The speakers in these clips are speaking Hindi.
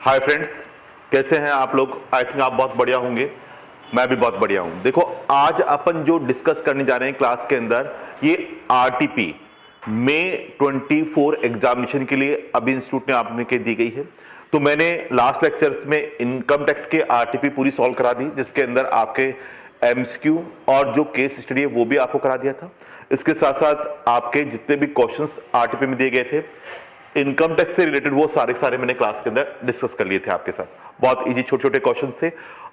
हाय फ्रेंड्स, कैसे हैं आप लोग। आई थिंक आप बहुत बढ़िया होंगे, मैं भी बहुत बढ़िया हूं। देखो, आज अपन जो डिस्कस करने जा रहे हैं क्लास के अंदर, ये आरटीपी मई 24 एग्जामिनेशन के लिए अभी इंस्टीट्यूट ने आपने के दी गई है। तो मैंने लास्ट लेक्चर्स में इनकम टैक्स के आरटीपी पूरी सॉल्व करा दी, जिसके अंदर आपके एमसीक्यू और जो केस स्टडी है वो भी आपको करा दिया था। इसके साथ साथ आपके जितने भी क्वेश्चंस आरटीपी में दिए गए थे इनकम टैक्स से रिलेटेड, वो सारे मैंने क्लास के अंदर डिस्कस कर लिए थे आपके साथ। बहुत इजी छोटे छोटे क्वेश्चन थे,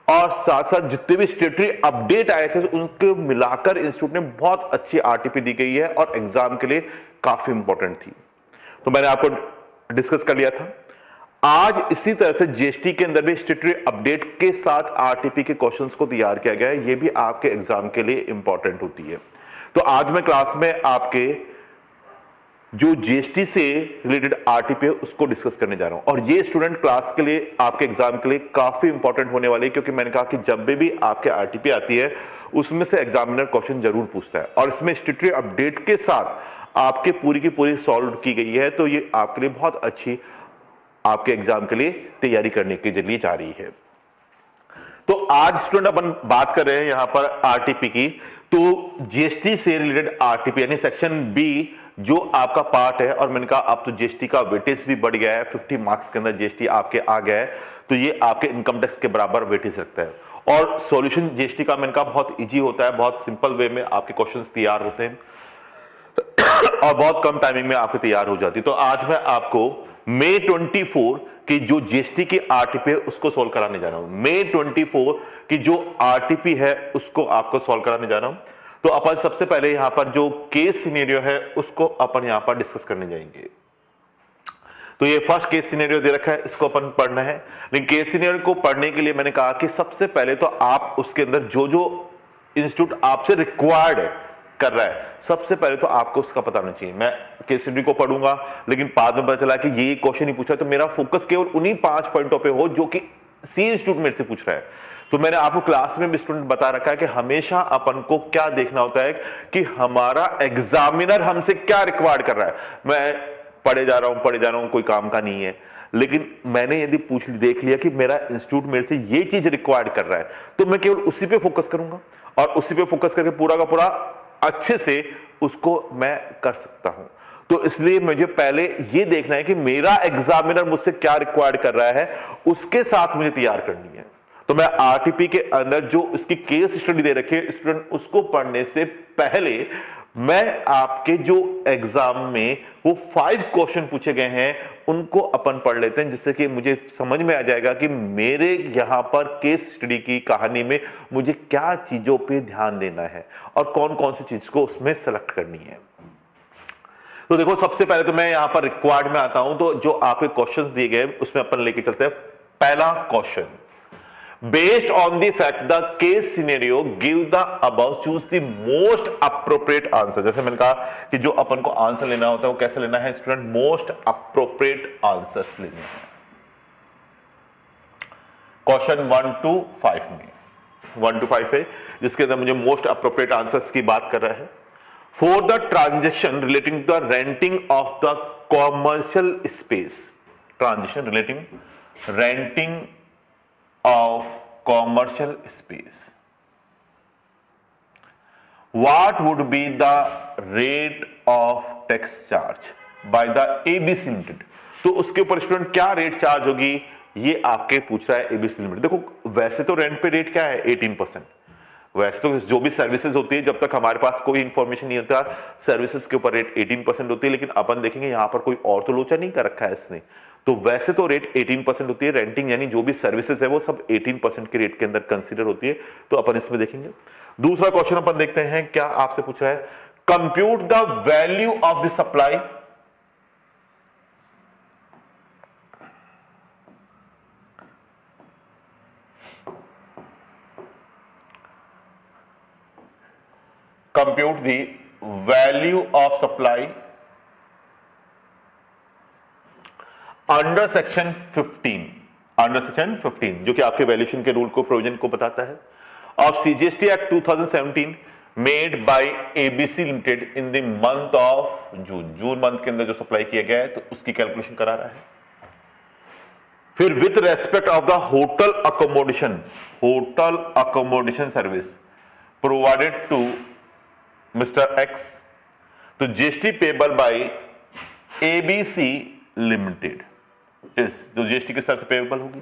और साथ साथ जितने भी स्टेटरी अपडेट आए थे उनको मिलाकर इंस्टीट्यूट ने बहुत अच्छी आरटीपी दी गई है और एग्जाम के लिए काफी इंपॉर्टेंट थी। तो मैंने आपको डिस्कस कर लिया था। आज इसी तरह से जीएसटी के अंदर भी स्टेटरी अपडेट के साथ आरटीपी के क्वेश्चंस को तैयार किया गया है। ये भी आपके एग्जाम के लिए इंपॉर्टेंट होती है। तो आज मैं क्लास में आपके जो जीएसटी से रिलेटेड आरटीपी है उसको डिस्कस करने जा रहा हूं, और ये स्टूडेंट क्लास के लिए आपके एग्जाम के लिए काफी इंपॉर्टेंट होने वाली है, क्योंकि मैंने कहा कि जब भी आपके आरटीपी आती है उसमें से एग्जामिनर क्वेश्चन जरूर पूछता है, और इसमें स्टेटरी अपडेट के साथ आपके पूरी की पूरी सॉल्व की गई है। तो ये आपके लिए बहुत अच्छी आपके एग्जाम के लिए तैयारी करने के लिए जा रही है। तो आज स्टूडेंट अपन बात कर रहे हैं यहां पर आरटीपी की। तो जीएसटी से रिलेटेड आरटीपी यानी सेक्शन बी जो आपका पार्ट है, और मैंने कहा अब तो जीएसटी का वेटेज भी बढ़ गया है, 50 मार्क्स के अंदर जीएसटी आपके आ गया है, तो ये आपके इनकम टैक्स के बराबर वेटेज रखता है। और सॉल्यूशन जीएसटी का मैंने कहा बहुत इजी होता है, बहुत सिंपल वे में आपके क्वेश्चंस तैयार होते हैं और बहुत कम टाइमिंग में आपके तैयार हो जाती है। तो आज मैं आपको मई 24 की जो जीएसटी की आरटीपी है उसको सोल्व कराने जा रहा हूं। मई 24 की जो आरटीपी है उसको आपको सोल्व कराने जा रहा हूं। तो अपन सबसे पहले यहां पर जो केस सिनेरियो है उसको अपन यहां पर डिस्कस करने जाएंगे। तो ये फर्स्ट केस सिनेरियो दे रखा है, इसको अपन पढ़ना है। लेकिन केस सिनेरियो को पढ़ने के लिए मैंने कहा कि सबसे पहले तो आप उसके अंदर जो जो इंस्टीट्यूट आपसे रिक्वायर्ड कर रहा है, सबसे पहले तो आपको उसका पता होना चाहिए। मैं केस स्टडी को पढ़ूंगा, लेकिन बाद में पता चला कि ये क्वेश्चन ही पूछा, तो मेरा फोकस केवल उन्हीं 5 पॉइंटों पे हो जो कि सी इंस्टीट्यूट मेरे से पूछ रहा है। तो मैंने आपको क्लास में भी स्टूडेंट बता रखा है कि हमेशा अपन को क्या देखना होता है कि हमारा एग्जामिनर हमसे क्या रिक्वायर्ड कर रहा है। मैं पढ़े जा रहा हूं, कोई काम का नहीं है, लेकिन मैंने यदि देख लिया कि मेरा इंस्टीट्यूट मेरे से ये चीज रिक्वायर्ड कर रहा है, तो मैं केवल उसी पे फोकस करूंगा, और उसी पे फोकस करके पूरा का पूरा अच्छे से उसको मैं कर सकता हूं। तो इसलिए मुझे पहले ये देखना है कि मेरा एग्जामिनर मुझसे क्या रिक्वायर्ड कर रहा है, उसके साथ मुझे तैयार करनी है। तो मैं आरटीपी के अंदर जो इसकी केस स्टडी दे रखी है स्टूडेंट, उसको पढ़ने से पहले मैं आपके जो एग्जाम में वो 5 क्वेश्चन पूछे गए हैं उनको अपन पढ़ लेते हैं, जिससे कि मुझे समझ में आ जाएगा कि मेरे यहां पर केस स्टडी की कहानी में मुझे क्या चीजों पे ध्यान देना है और कौन कौन सी चीज को उसमें सेलेक्ट करनी है। तो देखो, सबसे पहले तो मैं यहां पर रिक्वायर्ड में आता हूं। तो जो आपके क्वेश्चन दिए गए उसमें अपन लेके चलते हैं। पहला question, based on the fact the case scenario give the above, choose the most appropriate answer। जैसे मैंने कहा कि जो अपन को आंसर लेना होता है वो कैसे लेना है स्टूडेंट, मोस्ट अप्रोप्रिएट आंसर्स लेने हैं। क्वेश्चन 1 to 5 में 1 to 5 है, जिसके अंदर मुझे मोस्ट अप्रोप्रिएट आंसर्स की बात कर रहा है। For the transaction relating the renting of the commercial space, transaction relating renting of commercial space, what would be the rate of tax charge by the ABC Limited। तो उसके ऊपर स्टूडेंट क्या रेट चार्ज होगी ये आपके पूछ रहा है ABC लिमिटेड। देखो, वैसे तो रेंट पे रेट क्या है 18%। वैसे तो जो भी सर्विसेज होती है, जब तक हमारे पास कोई इंफॉर्मेशन नहीं होता, सर्विसेज के ऊपर रेट 18% होती है। लेकिन अपन देखेंगे यहां पर कोई और तो लोचा नहीं कर रखा है इसने, तो वैसे तो रेट 18% होती है। रेंटिंग यानी जो भी सर्विसेज है वो सब 18% के रेट के अंदर कंसीडर होती है। तो अपन इसमें देखेंगे। दूसरा क्वेश्चन अपन देखते हैं, क्या आपसे पूछ रहा है, compute the value of the supply of supply under section 15 जो कि आपके वैल्यूएशन के रूल को प्रोविजन को बताता है, of CGST act 2017 made by A B C limited in the month of June. June month के अंदर जो सप्लाई किया गया है तो उसकी कैलकुलेशन करा रहा है। फिर with respect of the hotel accommodation service provided to mister X, तो GST payable by A B C limited, जो जीएसटी किस तरह से पेबल होगी,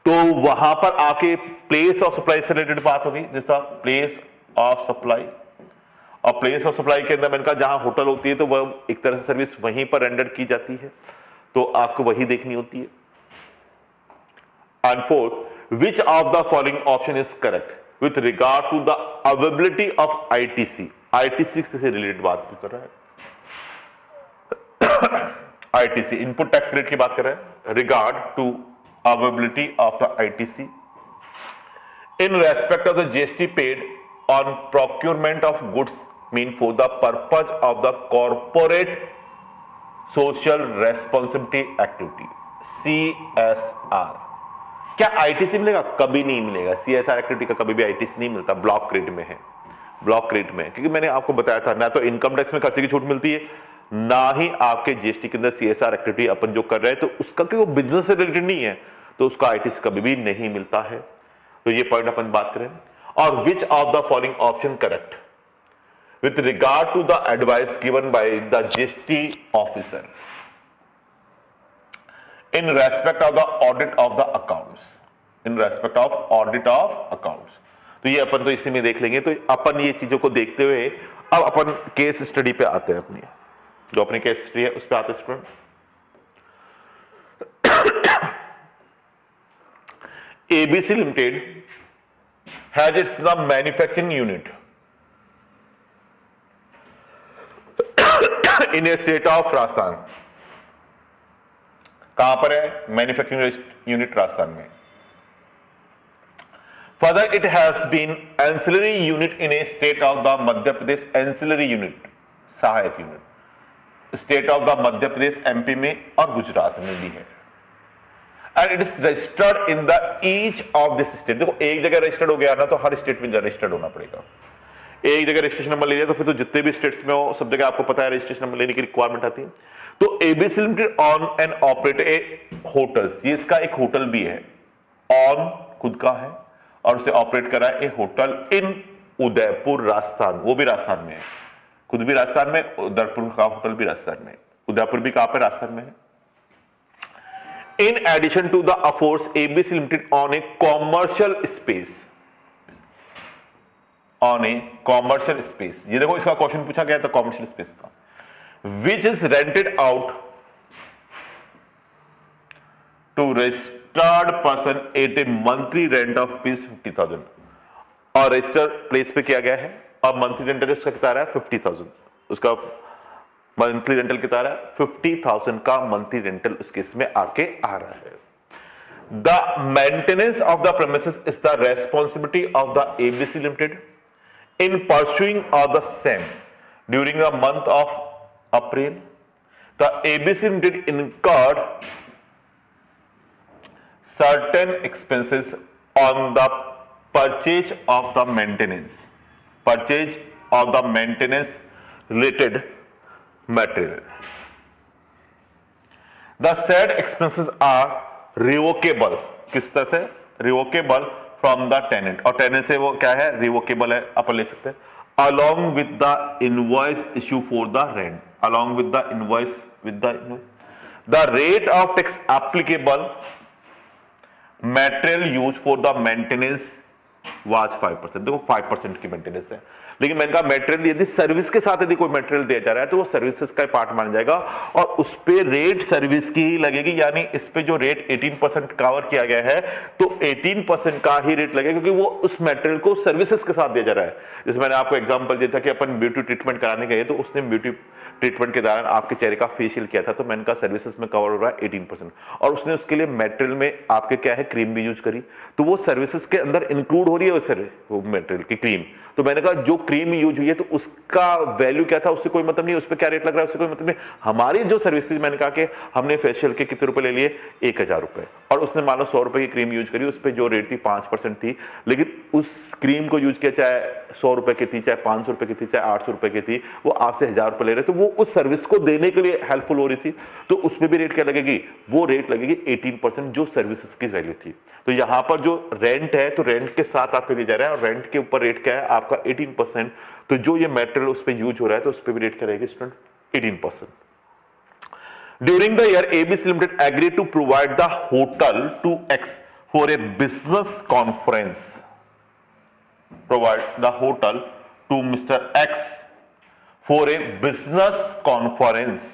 तो वहां पर आके प्लेस ऑफ सप्लाई से रिलेटेड बात होगी, जैसा प्लेस ऑफ सप्लाई, और प्लेस ऑफ सप्लाई के अंदर मैंने कहा जहां होटल होती है तो वह एक तरह से सर्विस वहीं पर रेंडर की जाती है, तो आपको वही देखनी होती है। And fourth, which of the following option is correct with regard to the availability of ITC, ITC से रिलेटेड बात कर रहा है, आईटीसी इनपुट टैक्स रेट की बात कर रहा है, regard to availability of the ITC in respect of the GST paid on procurement of goods mean for the purpose of the corporate social responsibility activity CSR। क्या आईटीसी मिलेगा? कभी नहीं मिलेगा। CSR एक्टिविटी का कभी भी आईटीसी नहीं मिलता, ब्लॉक रेट में है, ब्लॉक रेट में, क्योंकि मैंने आपको बताया था ना तो इनकम टैक्स में खर्चे की छूट मिलती है, ना ही आपके जीएसटी के अंदर CSR एक्टिविटी अपन जो कर रहे हैं तो उसका क्योंकि वो बिजनेस से रिलेटेड नहीं है तो उसका आईटीसी कभी भी नहीं मिलता है। तो ये पॉइंट अपन बात करें। और which of the following option correct with regard to the advice given by the GST officer in respect of the audit of the accounts, in respect of audit of accounts, तो ये अपन तो इसी में देख लेंगे। तो अपन ये चीजों को देखते हुए अब अपन केस स्टडी पे आते हैं, अपनी जो अपनी केस स्टडी है उस पर आते हैं student. ABC Limited has its the manufacturing unit in a state of Rajasthan. कहां पर है? मैन्युफैक्चरिंग यूनिट राजस्थान में। Further, it has been ancillary unit in a state of the Madhya Pradesh, ancillary unit सहायक unit state of the Madhya Pradesh, MP में और गुजरात में भी है। And it is registered in the each of this state। देखो एक जगह रजिस्टर्ड हो गया ना तो हर स्टेट में रजिस्टर्ड होना पड़ेगा। एक जगह रजिस्ट्रेशन नंबर ले लिया तो फिर तो जितने भी स्टेट्स में हो सब जगह आपको पता है रजिस्ट्रेशन नंबर लेने की रिक्वायरमेंट आती है। तो ABC limited on and operate A hotel, ये इसका एक होटल भी है, ऑन खुद का है और उसे ऑपरेट करा है ए होटल इन उदयपुर राजस्थान, वो भी राजस्थान में है, खुद भी राजस्थान में, उदयपुर का होटल भी राजस्थान में, उदयपुर भी कहां पे? राजस्थान में है। In addition to the aforesaid, ABC Limited on a commercial space, on a commercial space, ये देखो इसका क्वेश्चन पूछा गया था कॉमर्शियल स्पेस का, which is rented out to registered person at a monthly rent of ₹50,000, और रजिस्टर्ड प्लेस पे किया गया है और मंथली रेंटल उसका कितना आ रहा है? 50,000। उसका मंथली रेंटल कितना आ रहा है? 50,000 का मंथली रेंटल उस केस में आके आ रहा है। The maintenance of the premises is the responsibility of the ABC limited in pursuing of the same during the month of April. The ABC limited incurred certain expenses on the purchase of the maintenance, purchase of the maintenance related material. The said expenses are revocable, किस तरह से? Revocable from the tenant, और tenant से वो क्या है? Revocable है, अपन ले सकते हैं, along with the invoice issue for the rent, along with the invoice with the rate of tax applicable material used for the maintenance was 5%। देखो 5% की मेंटेनेंस है, लेकिन मैंने कहा मेटेरियल यदि सर्विस के साथ यदि कोई मेटेरियल दिया जा रहा है तो वो सर्विसेज का पार्ट माना जाएगा और उस पे रेट सर्विस की ही लगेगी, यानी इस पे जो रेट 18% कवर किया गया है तो 18% का ही रेट लगेगा, क्योंकि वो उस मेटेरियल को सर्विसेज के साथ दिया जा रहा है। जैसे मैंने आपको एग्जांपल दिया था कि अपन ब्यूटी ट्रीटमेंट कराने गए तो उसने ब्यूटी ट्रीटमेंट के दौरान आपके चेहरे का फेशियल किया था, तो मैंने कहा सर्विसेज में कवर हो रहा है 18%, और उसने उसके लिए मेटेरियल में आपके क्या है? क्रीम भी यूज करी, तो वो सर्विसेज के अंदर इंक्लूड हो रही है वो मेटेरियल की क्रीम। तो मैंने कहा जो क्रीम यूज हुई है तो उसका वैल्यू क्या था, उससे कोई मतलब नहीं, उस पर क्या रेट लग रहा है उससे कोई मतलब नहीं। हमारी जो सर्विस थी, मैंने कहा कि हमने फेशियल के कितने रुपए ले लिए? 1,000 रुपए, और उसने मान लो 100 रुपए की क्रीम यूज करी, उस पर जो रेट थी 5% थी, लेकिन उस क्रीम को यूज किया चाहे 100 रुपए की थी, चाहे 500 रुपए की थी, चाहे 800 रुपए की थी, वो आपसे 1000 रुपए ले रहे थे, वो उस सर्विस को देने के लिए हेल्पफुल हो रही थी, तो उसमें भी रेट क्या लगेगी, वो रेट लगेगी 18% जो सर्विसेज की वैल्यू थी। तो यहां पर जो रेंट है, तो रेंट के साथ आपको लिया जा रहा है, और रेंट के ऊपर रेट क्या है आपका 18%। तो जो ये मेटेरियल उस पर यूज हो रहा है, तो उस पर भी रेट क्या रहेगी student, 18%। During the year, ABC Limited agreed to provide the hotel to X for a business conference. Provide the hotel to Mr. X for a business conference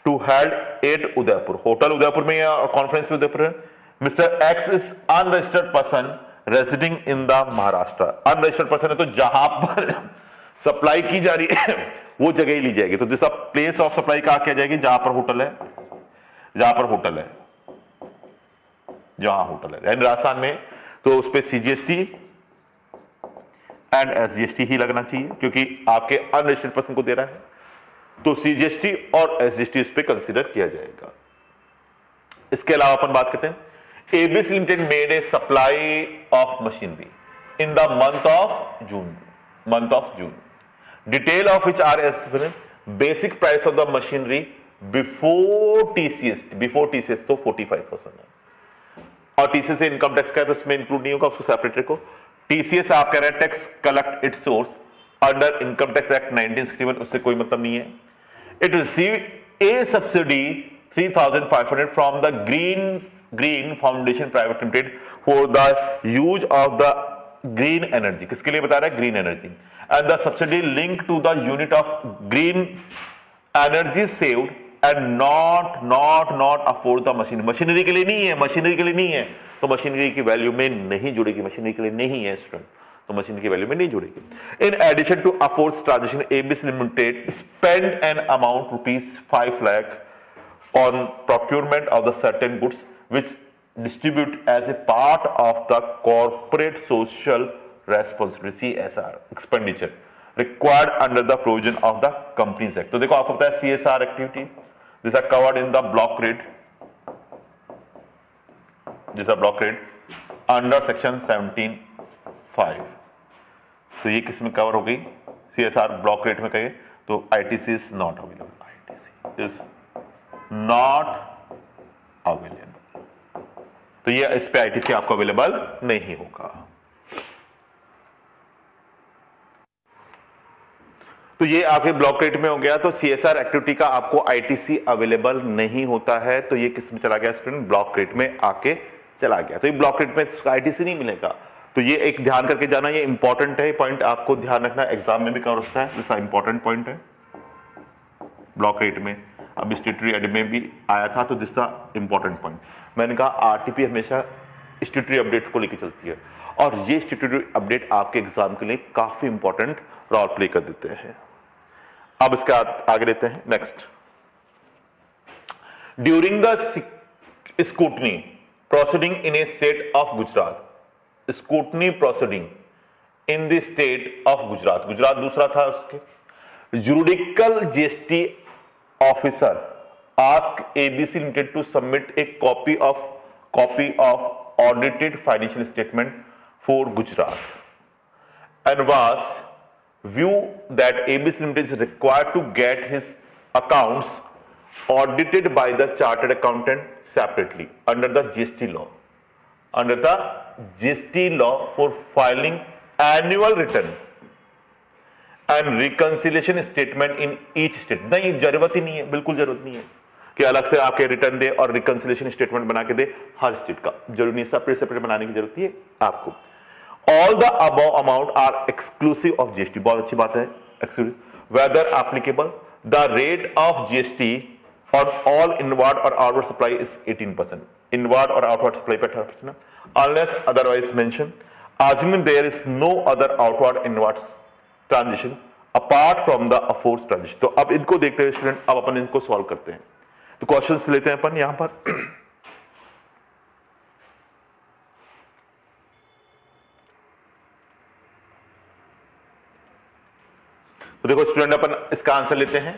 to held at Udaipur. Hotel Udaipur में या conference में उदयपुर है. Mr. X is unregistered person residing in the Maharashtra. Unregistered person है तो जहां पर सप्लाई की जा रही है वो जगह ही ली जाएगी। तो दिस प्लेस ऑफ सप्लाई कहा क्या जाएगी, जहां पर होटल है, जहां पर होटल है, जहां होटल है। राजस्थान में तो उस पर CGST एंड SGST ही लगना चाहिए, क्योंकि आपके अनरजिस्टर्ड पर्सन को दे रहा है, तो CGST और SGST उस पर कंसीडर किया जाएगा। इसके अलावा अपन बात करते हैं, ABC limited made a supply of machinery in the month of June, detail of which are as follows. Basic price of the machinery before TCS तो 45% है, और TCS से इनकम टैक्स का है तो इसमें इंक्लूड नहीं होगा, उसको सेपरेट रखो। TCS आप कह रहे हैं tax collect it's source under income tax act 1961, उससे कोई मतलब नहीं है। It receive A subsidy 3500 from the green foundation private limited for the use of the green energy. किसके लिए बता रहा है, green energy, and the subsidy linked to the unit of green energy saved and not afford the machine। Machinery के लिए नहीं है, मशीनरी के लिए नहीं है, तो मशीनरी की वैल्यू में नहीं जुड़ेगी, मशीनरी के लिए नहीं है स्टूडेंट, तो मशीनरी की वैल्यू में नहीं जुड़ेगी। In addition to afford transaction, ABC limited spend an amount ₹5 lakh on procurement of the certain goods which distribute as a part of the corporate social responsibility CSR expenditure required under the provision of the Companies Act। तो देखो आपको पता है CSR activity these are covered in the block rate, these are block rate under section 17(5)। तो ये किस में कवर हो गई, CSR ब्लॉक रेट में कहे तो ITC is not available, ITC is not available, तो ये इस पे ITC आपको अवेलेबल नहीं होगा। तो ये आपके ब्लॉक रेट में हो गया, तो CSR एक्टिविटी का आपको ITC अवेलेबल नहीं होता है, तो ये किस में चला गया स्टूडेंट, ब्लॉक रेट में आके चला गया। तो ये ब्लॉक रेट में ITC नहीं मिलेगा, तो ये एक ध्यान करके जाना, ये इंपॉर्टेंट है, पॉइंट आपको ध्यान रखना, एग्जाम में भी कवर होता है, जैसा इंपॉर्टेंट पॉइंट है ब्लॉक रेट में। अब स्टेटरी एड में भी आया था, तो जिसका इंपॉर्टेंट पॉइंट मैंने कहा, RTP हमेशा स्टेटरी अपडेट को लेकर चलती है, और ये स्टेटरी अपडेट आपके एग्जाम के लिए काफी इंपॉर्टेंट रोल प्ले कर देते हैं। अब इसका आगे लेते हैं next. During the scrutiny proceeding in A state of Gujarat, scrutiny proceeding in the state of Gujarat, Gujarat दूसरा था उसके, juridical GST officer ask ABC Limited to submit a copy of audited financial statement for Gujarat, and was view that ABC Limited is required to get his accounts audited by the chartered accountant separately under the GST law, under the GST law for filing annual return and reconciliation statement in each state. नहीं, जरूरत ही नहीं है, बिल्कुल जरूरत नहीं है कि अलग से आपके रिटर्न दे और रिकंसिलेशन स्टेटमेंट बना के दे, हर स्टेट का जरूरी नहीं, सेपरेट सेपरेट बनाने की जरूरत है आपको। All the above amount are exclusive of GST, बहुत अच्छी बात है, exclusive. Whether applicable, the rate of GST on all inward और आउटवर्ड सप्लाई इज 18%, इनवर्ड और आउटवर्ड सप्लाई पे 18%, unless otherwise mention, assuming there is no other outward inward transition apart from the अफोर्स ट्रांजिशन। तो अब इनको देखते हैं स्टूडेंट, अब अपन इनको सॉल्व करते हैं। तो क्वेश्चंस लेते हैं अपन यहां पर। तो देखो स्टूडेंट, अपन इसका आंसर लेते हैं।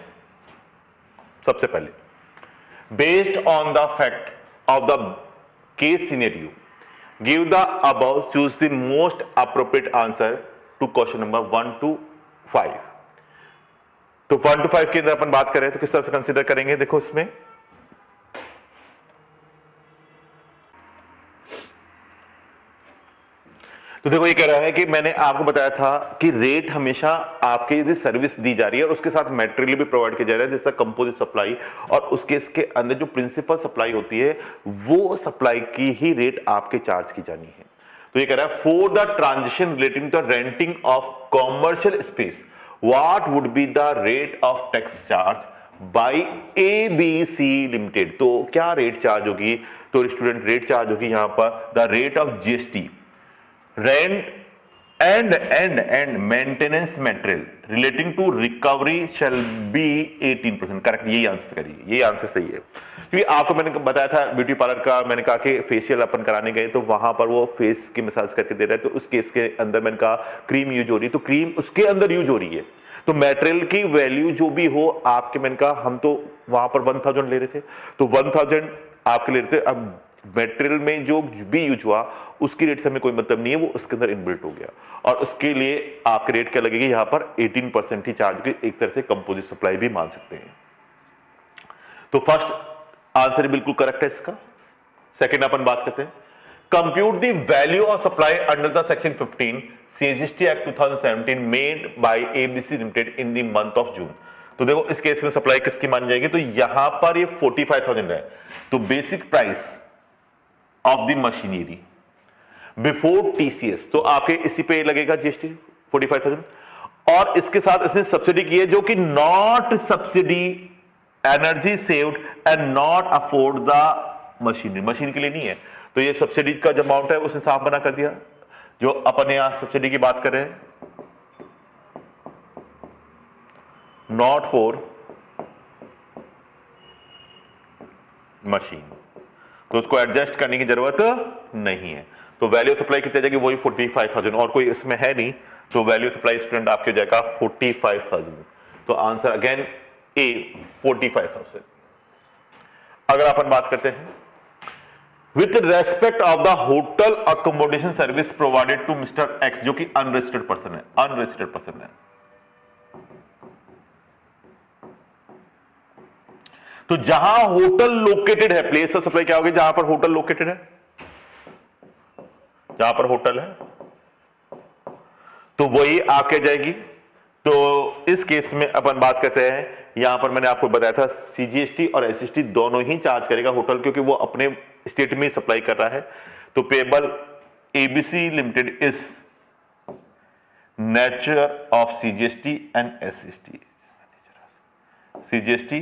सबसे पहले, based on the fact of the case scenario. Give the above, choose the most appropriate answer to question number 1 to 5. तो 1 to 5 के अंदर अपन बात करें तो किस तरह से कंसीडर करेंगे, देखो इसमें तो देखो ये कह रहा है कि मैंने आपको बताया था कि रेट हमेशा आपके यदि सर्विस दी जा रही है और उसके साथ मटेरियल भी प्रोवाइड किया जा रहा है जैसा कंपोजिट सप्लाई, और उसके इसके अंदर जो प्रिंसिपल सप्लाई होती है वो सप्लाई की ही रेट आपके चार्ज की जानी है। तो ये कह रहा है for the transaction relating to renting of commercial space what would be the rate of tax charge by ABC limited. तो क्या रेट चार्ज होगी, तो स्टूडेंट रेट चार्ज होगी यहां पर the rate of GST rent and maintenance material relating to recovery shall be 18%। Correct, यही आंसर करिए, यही आंसर सही है। क्योंकि आपको मैंने बताया था ब्यूटी पार्लर का, मैंने कहा कि फेशियल अपन कराने गए तो वहां पर वो फेस की मसाज करके दे रहा है, तो उस केस के अंदर मैंने कहा क्रीम यूज हो रही है, तो क्रीम उसके अंदर यूज हो रही है, तो मटेरियल की वैल्यू जो भी हो आपके, मैंने कहा हम तो वहां पर 1000 ले रहे थे, तो 1000 आपके ले रहे थे। अब मटेरियल में जो भी यूज हुआ उसकी रेट से हमें कोई मतलब नहीं है, वो उसके अंदर इनबिल्ट हो गया, और उसके लिए आपके रेट क्या लगेगी यहाँ पर 18% ही चार्ज की, एक तरह से कंपोजिट सप्लाई भी मान सकते हैं। तो फर्स्ट आंसर बिल्कुल करेक्ट है इसका। सेकंड अपन बात करते हैं, compute the value of supply under the section 15 CGST act 2017 made by ABC limited in the month of June. तो देखो इस केस में सप्लाई किसकी मान जाएगी, तो यहां पर ये 45,000 है, तो basic price of the machinery before TCS, तो आपके इसी पे लगेगा GST 45,000, और इसके साथ इसने सब्सिडी की है जो कि not subsidy energy saved and not afford the machinery, machine के लिए नहीं है, तो ये सब्सिडी का जो अमाउंट है उसने साफ मना कर दिया। जो अपन यहां सब्सिडी की बात कर रहे हैं, नॉट फॉर मशीन, तो उसको एडजस्ट करने की जरूरत नहीं है। तो वैल्यू सप्लाई कितनी जाएगी, वही 45,000, और कोई इसमें है नहीं, तो वैल्यू सप्लाई स्टूडेंट आपके जाएगा 45,000। तो आंसर अगेन ए 45,000। अगर अपन बात करते हैं with respect of the hotel accommodation service provided to mister X, जो कि अनरजिस्टर्ड पर्सन है, अनरजिस्टर्ड पर्सन है, तो जहां होटल लोकेटेड है, प्लेस ऑफ सप्लाई क्या होगी, जहां पर होटल लोकेटेड है, जहां पर होटल है, तो वही आके जाएगी। तो इस केस में अपन बात करते हैं, यहां पर मैंने आपको बताया था CGST और SGST दोनों ही चार्ज करेगा होटल, क्योंकि वो अपने स्टेट में सप्लाई कर रहा है। तो payable ABC limited is nature of CGST and SGST, CGST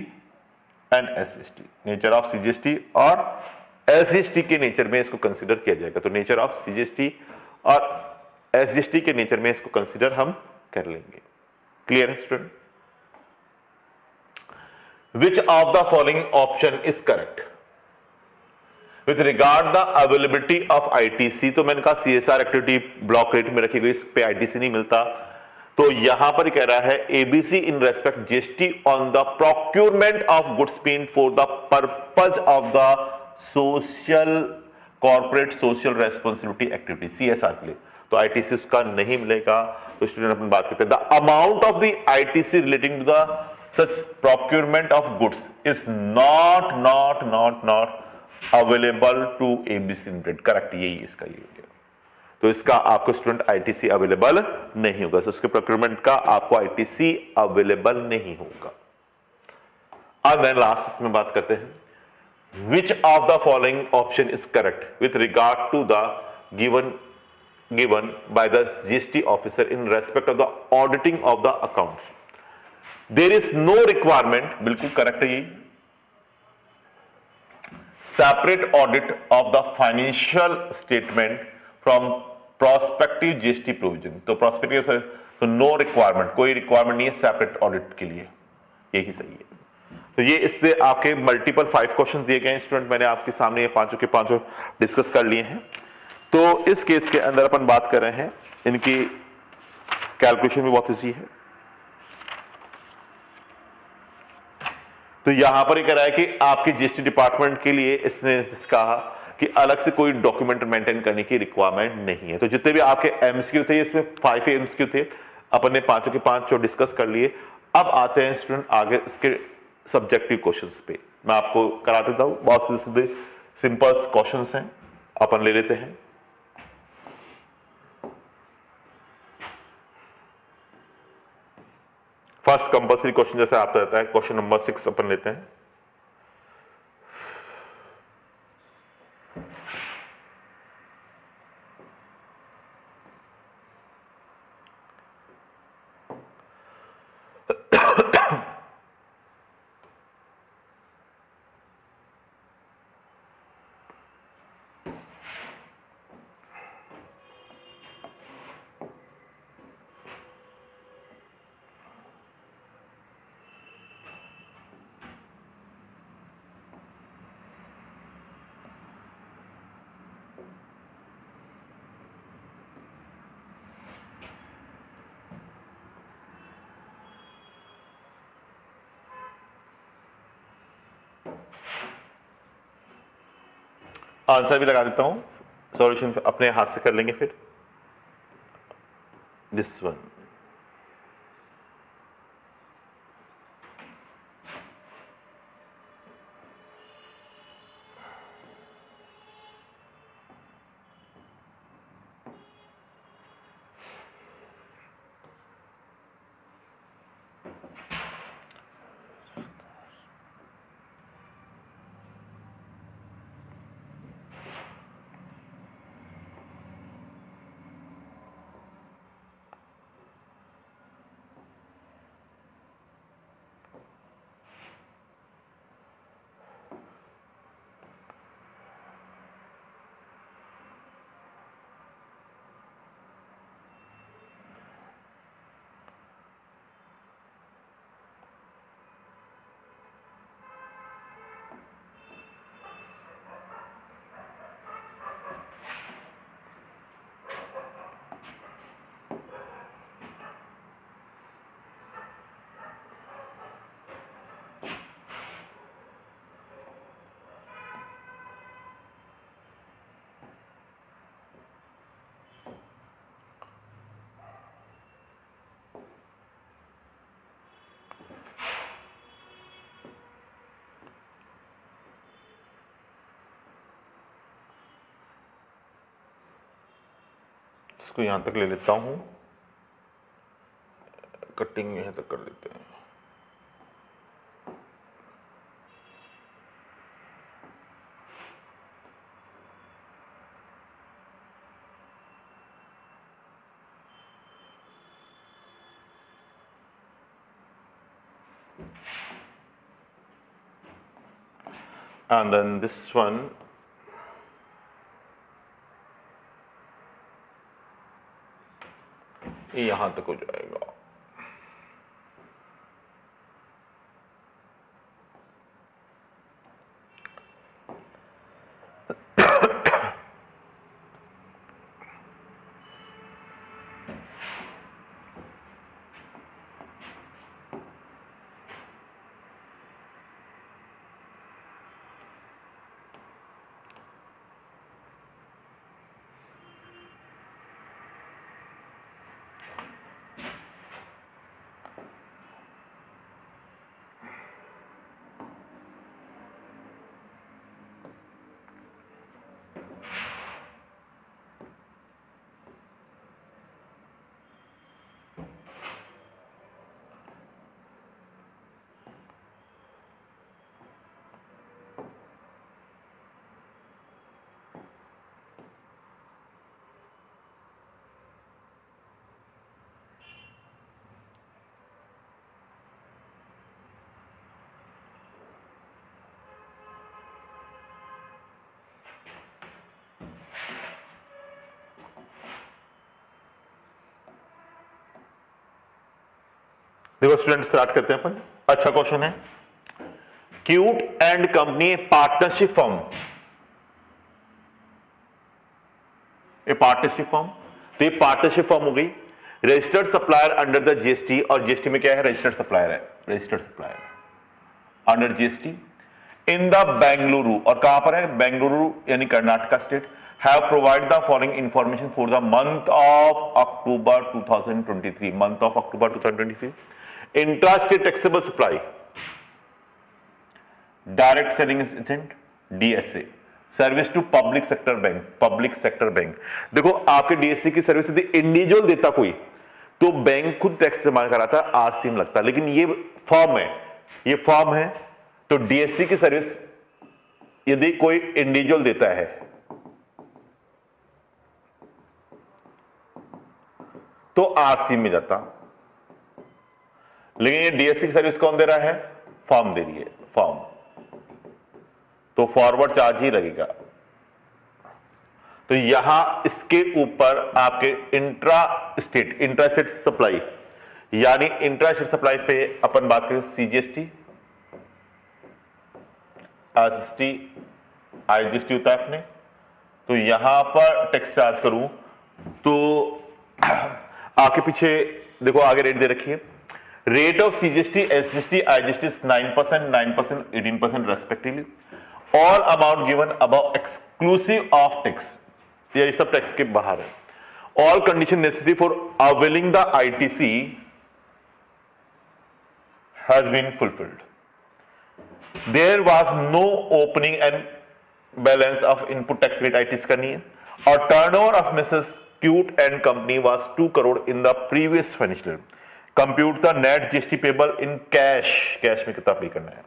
and SGST, nature of CGST और SGST के नेचर में इसको कंसीडर किया जाएगा। तो नेचर ऑफ CGST और SGST के नेचर में इसको कंसीडर हम कर लेंगे। क्लियर है student? Which of the following option is correct with regard the availability of ITC। तो मैंने कहा CSR एक्टिविटी ब्लॉक रेट में रखी गई, इस पे ITC नहीं मिलता, तो यहां पर कह रहा है ABC in respect GST on the procurement of goods been for the purpose of the social corporate social responsibility activity CSR के लिए, तो ITC उसका नहीं मिलेगा। तो स्टूडेंट अपन बात करते हैं the amount of the ITC relating to the such procurement of goods is not available to ABC limited. Correct, यही इसका ये हो गया। तो इसका आपको स्टूडेंट ITC अवेलेबल नहीं होगा, तो इसके प्रोक्यूरमेंट का आपको ITC अवेलेबल नहीं होगा। अब मैं लास्ट इसमें बात करते हैं which of the following option is correct with regard to the given by the GST officer in respect of the auditing of the accounts। there is no requirement, बिल्कुल करेक्ट है ये, separate audit of the financial statement from prospective GST provision। तो prospective तो no requirement, कोई requirement नहीं है separate audit के लिए, यही सही है। तो ये इससे आपके मल्टीपल 5 क्वेश्चन दिए गए हैं स्टूडेंट, मैंने आपके सामने ये पांचों के पांचों डिस्कस कर लिए हैं। तो इस केस के अंदर अपन बात कर रहे हैं, इनकी कैलकुलेशन भी बहुत इजी है। तो यहां पर ये कह रहा है कि आपके GST डिपार्टमेंट के लिए इसने कहा कि अलग से कोई डॉक्यूमेंट मेंटेन करने की रिक्वायरमेंट नहीं है। तो जितने भी आपके एमसीक्यू थे, इसमें 5 एमसीक्यू थे, अपन ने 5 के 5 जो डिस्कस कर लिए। अब आते हैं स्टूडेंट आगे इसके सब्जेक्टिव क्वेश्चंस पे। मैं आपको करा देता हूं, बहुत सीधे सीधे सिंपल क्वेश्चंस हैं, अपन ले लेते हैं। फर्स्ट कंपल्सरी क्वेश्चन जैसे आपका रहता है, क्वेश्चन नंबर 6 अपन लेते हैं। आंसर भी लगा देता हूं, सॉल्यूशन अपने हाथ से कर लेंगे फिर। दिस वन, इसको यहां तक ले लेता हूं, कटिंग यहां तक कर लेते हैं। And then this one, यहां तक हो जाएगा। देखो स्टूडेंट, स्टार्ट करते हैं अपन। अच्छा क्वेश्चन है, cute and company partnership form, A partnership form. तो ये पार्टनरशिप फॉर्म हो गई, registered supplier under the GST, और जीएसटी में क्या है, रजिस्टर्ड सप्लायर है, registered supplier under GST in the Bengaluru, और कहां पर है, बेंगलुरु यानी Karnataka state, have provide the following information for the month of October 2023, month of October 2023, intra state taxable supply, direct selling agent, DSA, service to public sector bank, public sector bank. देखो आपके डीएससी की सर्विस यदि इंडिविजुअल देता कोई तो बैंक खुद टैक्स जमा कराता, आरसीएम लगता, लेकिन ये फॉर्म है, ये फॉर्म है, तो डीएससी की सर्विस यदि कोई इंडिविजुअल देता है तो आरसीएम में जाता, लेकिन ये डीएससी की सर्विस कौन दे रहा है, फॉर्म दे रही है, फॉर्म, तो फॉरवर्ड चार्ज ही लगेगा। तो यहां इसके ऊपर आपके इंट्रा स्टेट सप्लाई, यानी इंट्रा स्टेट सप्लाई पे अपन बात करें सीजीएसटी, एसएसटी, आईजीएसटी होता है अपने, तो यहां पर टैक्स चार्ज करूं तो आगे पीछे देखो, आगे रेट दे रखी है, rate of CGST, SGST, IGST 9%, 9%, 18% respectively, all amount given above exclusive of tax, ये सब टैक्स के बाहर है। All condition necessary for availing the ITC has been fulfilled, there was no opening and balance of input tax rate, ITC करनी है, और turnover of missus cute and company was 2 crore in the previous financial year, compute the net GST payable in cash, cash में कितना पे करना है,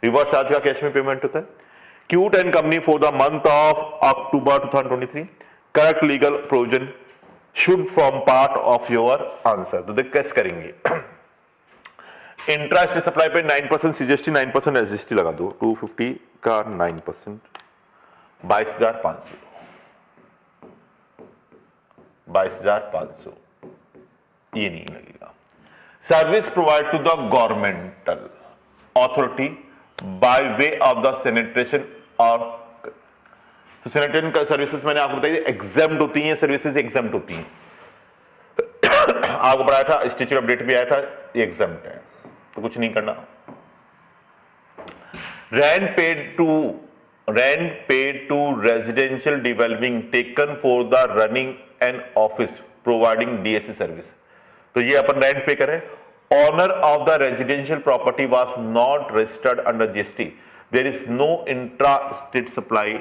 रिवर्स चार्ज का कैश में पेमेंट होता है, cute and company for the month of October 2023, correct legal provision should form part of your answer. तो देख कैसे करेंगे, इंट्रा स्टेट सप्लाई पे 9% सीजीएसटी, 9% एसजीएसटी लगा दो, 250 का 9%, 22,500, 22,500, ये नहीं लगेगा। Service provide to the governmental authority by way of the sanitation, और सैनिटेशन सर्विसेज मैंने आपको बताई एग्जाम्प्ट होती हैं, सर्विसेज एग्जाम्प्ट होती हैं, आपको बताया था, स्टेच्यू अपडेट भी आया था, ये एग्जाम्प्ट है, तो कुछ नहीं करना। Rent paid to residential developing taken for the running an office providing DSC service, तो ये अपन रेंट पे करें, owner of the residential property was not registered under GST, there is no intra state supply,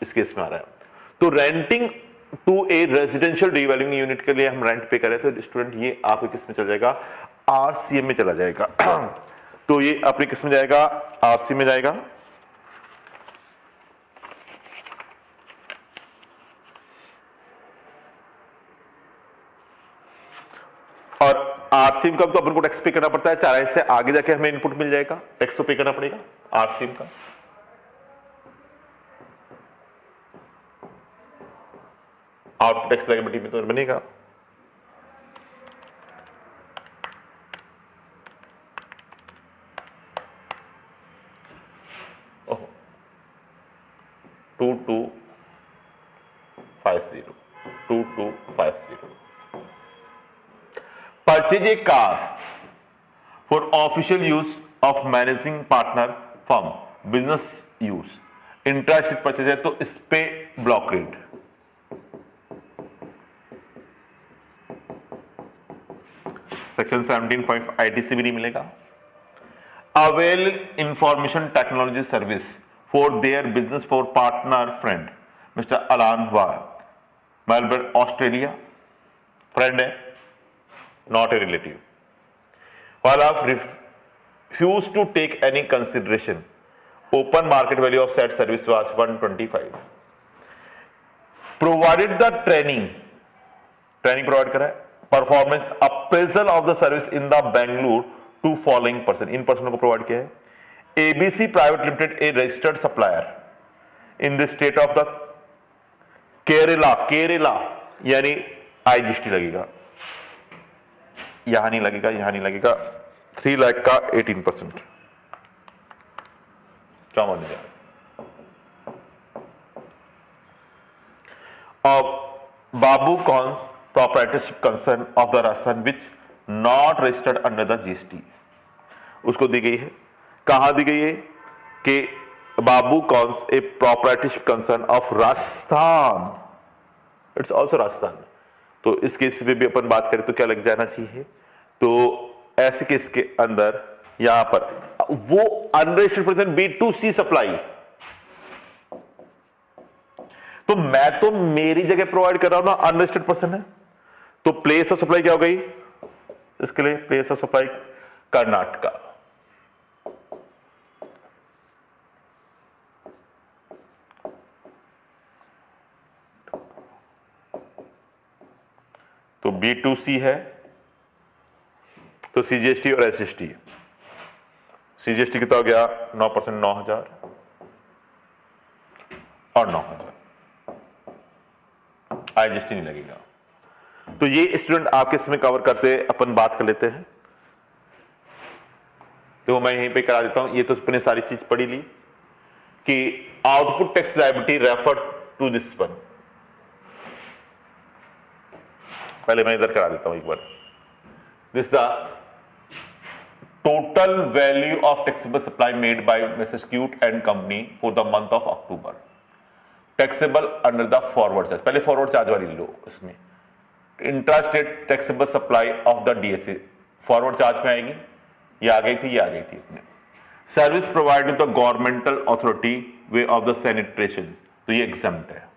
इस केस में आ रहा है। तो renting to a residential developing unit के लिए हम रेंट पे करें तो स्टूडेंट ये आपके किस में चला जाएगा, आरसीएम में चला जाएगा। तो ये अपने किस में जाएगा, आरसी में जाएगा। और आरसीएम का तो अपन को टैक्स पे करना पड़ता है, चाहे से आगे जाके हमें इनपुट मिल जाएगा, टैक्स तो पे करना पड़ेगा आरसीएम का। आउटपुट टैक्स लायबिलिटी में तो बनेगा। ओह 2250 purchase a car for official use of managing partner firm, business use, intra state purchase है तो इस पे ब्लॉक रेट, सेक्शन 17.5 आईटीसी भी नहीं मिलेगा। Avail information technology service for their business for partner friend mister अलान वार, मेलबर्न ऑस्ट्रेलिया, फ्रेंड है not a relative, while have refused to take any consideration, open market value of said service was 125, provided the training provide करा है, performance appraisal of the service in the Bangalore to following person, इन पर्सनों को प्रोवाइड किया है, ABC Private Limited a registered supplier in the state of the Kerala यानी आईजीएसटी लगेगा, यहां नहीं लगेगा, यहां नहीं लगेगा, 3 लाख का 18% क्या मान लीजिए। अब Babu cons proprietorship concern of the राशन which not registered under the GST, उसको दी गई है, कहां दी गई है, कि Babu cons a proprietorship concern of Rajasthan, it's also Rajasthan. तो इस केस में भी अपन बात करें तो क्या लग जाना चाहिए, तो ऐसे केस के अंदर यहां पर वो अनरजिस्टर्ड पर्सन B2C सप्लाई, तो मैं तो मेरी जगह प्रोवाइड कर रहा हूं ना, अनरजिस्टर्ड पर्सन है, तो प्लेस ऑफ सप्लाई क्या हो गई, इसके लिए प्लेस ऑफ सप्लाई कर्नाटका। तो B2C है तो CGST और SGST, CGST कितना हो गया 9%, 9,000 और 9,000, IGST नहीं लगेगा। तो ये स्टूडेंट आपके इसमें कवर करते अपन बात कर लेते हैं। तो मैं यहीं पे करा देता हूं, ये तो अपने सारी चीज पढ़ी ली कि output tax liability refer to this one. पहले मैं इधर करा देता हूं एक बार। This the total value of taxable supply made by Mrs cute and company for the month of October, taxable under the forward charge. पहले फॉरवर्ड चार्ज वाली लो, इसमें intrastate taxable supply of the DSA forward charge में आएगी, ये आ गई थी, ये आ गई थी अपने। Service provided to the governmental authority way of the sanitation, तो ये एग्जम्प्ट है,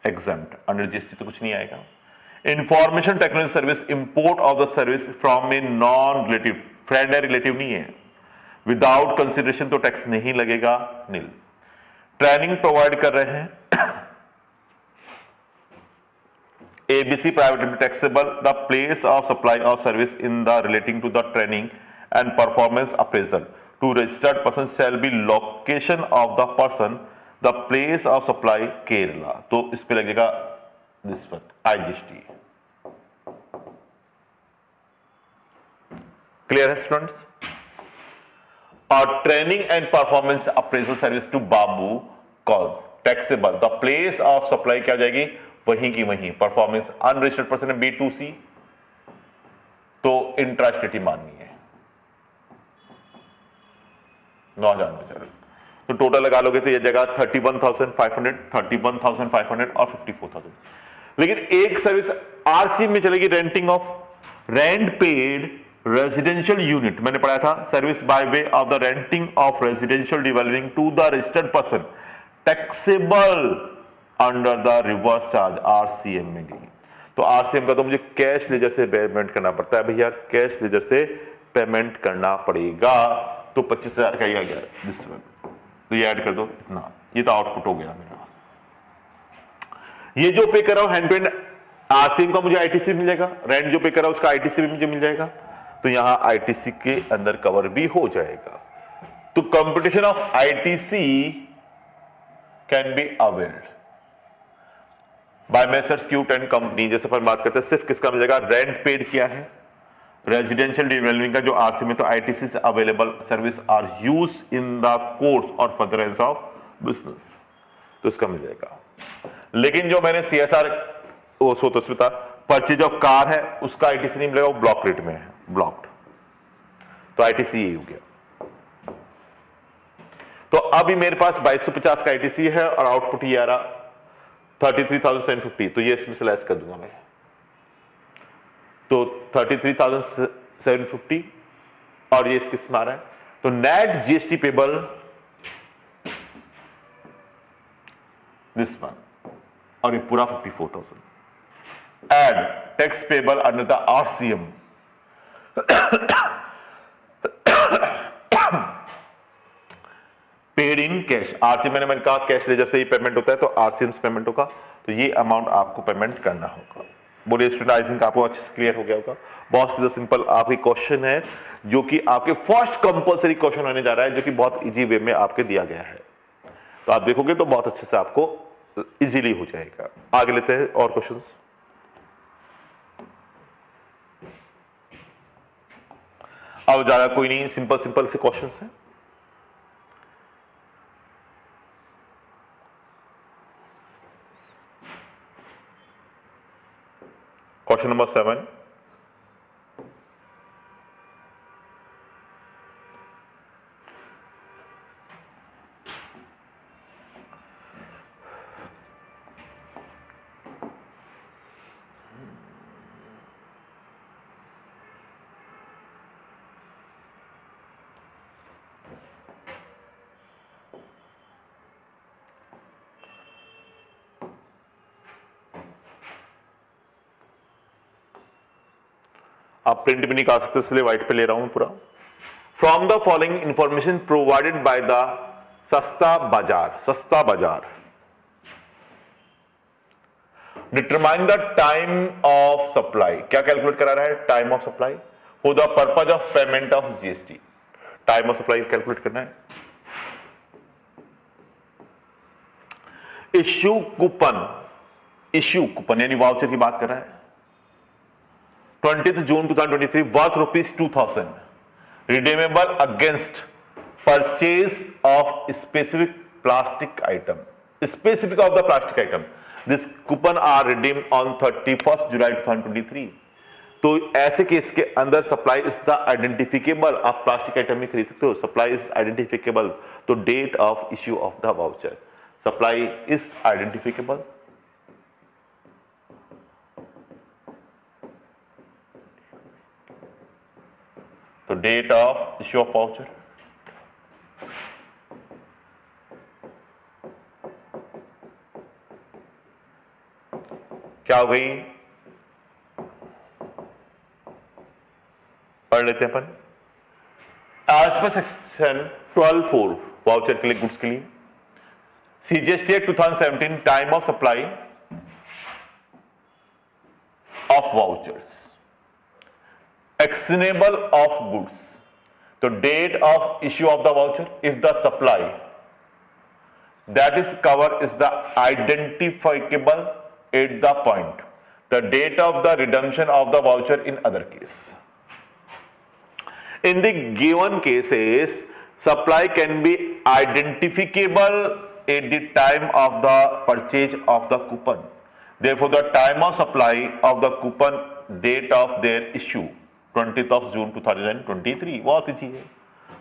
एग्जम्प्ट, अंडर GST तो कुछ नहीं आएगा। Information technology service, import of the service from a non relative, friend है रिलेटिव नहीं है, विदाउट कंसिडरेशन तो टैक्स नहीं लगेगा, नील। ट्रेनिंग प्रोवाइड कर रहे हैं ABC private limited, taxable the place of supply of service in the relating to the training and performance appraisal to registered person shall be location of the person, the place of supply Kerala, तो इस पे लगेगा दिस वन IGST। क्लियर है स्टूडेंट्स? और training and performance appraisal service to Babu calls, taxable the place of supply क्या जाएगी, वहीं की वहीं, परफॉर्मेंस अनरजिस्टर्ड पर्सन है B2C, तो इंट्रास्टेट ही माननी है 9,000 में चलो, तो टोटल लगा लोगे तो ये जगह 31,500, 31,500 और 54,000। लेकिन एक सर्विस RC में चलेगी, renting of rent paid residential unit, मैंने पढ़ा था, service by way of the renting of residential developing to the registered person, taxable under the reverse charge RCM में गई। तो RCM का तो मुझे कैश लेजर से पेमेंट करना पड़ता है भैया, कैश लेजर से पेमेंट करना पड़ेगा, तो 25,000 का ही आ गया दिस वन, तो ये ऐड कर दो इतना, ये तो आउटपुट हो गया मेरा। ये जो पे कर रहा हूं हैंड टू हैंड RCM का मुझे ITC मिल जाएगा, रेंट जो पे कर रहा हूं उसका ITC भी मुझे मिल जाएगा, तो यहां ITC के अंदर कवर भी हो जाएगा। तो computation of ITC can be availed bye messrs cute and company. जैसे पर बात करते हैं सिर्फ किसका मिल जाएगा, रेंट पेड किया है, रेजिडेंशियल डेवलपमेंट का जो RC में, तो ITC से available service are use in the course और फर्दरेंस ऑफ बिजनेस, तो इसका मिल जाएगा। लेकिन जो मैंने CSR था, परचेज ऑफ कार है, उसका ITC नहीं मिलेगा, वो ब्लॉक रेट में है, ब्लॉक्ड, तो ITC यही हो गया। तो अभी मेरे पास 2250 का ITC है और आउटपुट ये आ रहा 33,750, तो ये इसमें से लेस कर दूंगा मैं, तो 33,750 और ये इसके इसमें आ रहा है, तो net GST payable this one, और ये पूरा 54,000, add tax payable under the RCM, paid in cash. RCM मैंने कहा कैश लेजर से ही पेमेंट होता है, तो RCM से पेमेंट होगा, तो ये अमाउंट आपको पेमेंट करना होगा। बोलिए स्टूडेंट, आई थिंक आपको अच्छे से क्लियर हो गया होगा। बहुत सीधा सिंपल आपकी क्वेश्चन है, जो कि आपके फर्स्ट कंपलसरी क्वेश्चन होने जा रहा है, जो कि बहुत इजी वे में आपके दिया गया है, तो आप देखोगे तो बहुत अच्छे से आपको इजीली हो जाएगा। आगे लेते हैं और क्वेश्चंस। अब ज्यादा कोई नहीं, सिंपल सिंपल से क्वेश्चंस हैं। क्वेश्चन नंबर 7, आप प्रिंट भी नहीं कर सकते, इसलिए व्हाइट पे ले रहा हूं पूरा। From the following information provided by the सस्ता बाजार, सस्ता बाजार, determine the time of supply. क्या कैलकुलेट करा रहा है? Time of supply for the purpose of payment of GST. Time of supply calculate करना है। इश्यू कूपन, इश्यू कूपन यानी वाउचर की बात कर रहा है। 20th June 2023 worth ₹2000 redeemable against purchase of specific plastic item, specific of the plastic item. This coupon are redeemed on 31st July 2023। तो ऐसे केस के अंदर सप्लाई इज द आइडेंटिफिकेबल, आप प्लास्टिक आइटम में खरीद सकते हो, सप्लाई इज आइडेंटिफिकेबल, तो date of issue of the voucher, supply is identifiable. तो date of issue of voucher, क्या हो गई? पढ़ लेते हैं अपन। एज पर सेक्शन 12(4) वाउचर के लिए, गुड्स के लिए, CGST act 2017 time of supply of vouchers, actionable of goods. तो date of issue of the voucher, if the supply that is covered is the identifiable at the point, the date of the redemption of the voucher in other case. In the given cases, supply can be identifiable at the time of the purchase of the coupon. Therefore, the time of supply of the coupon, date of their issue 20th of June 2023। बहुत इजी है,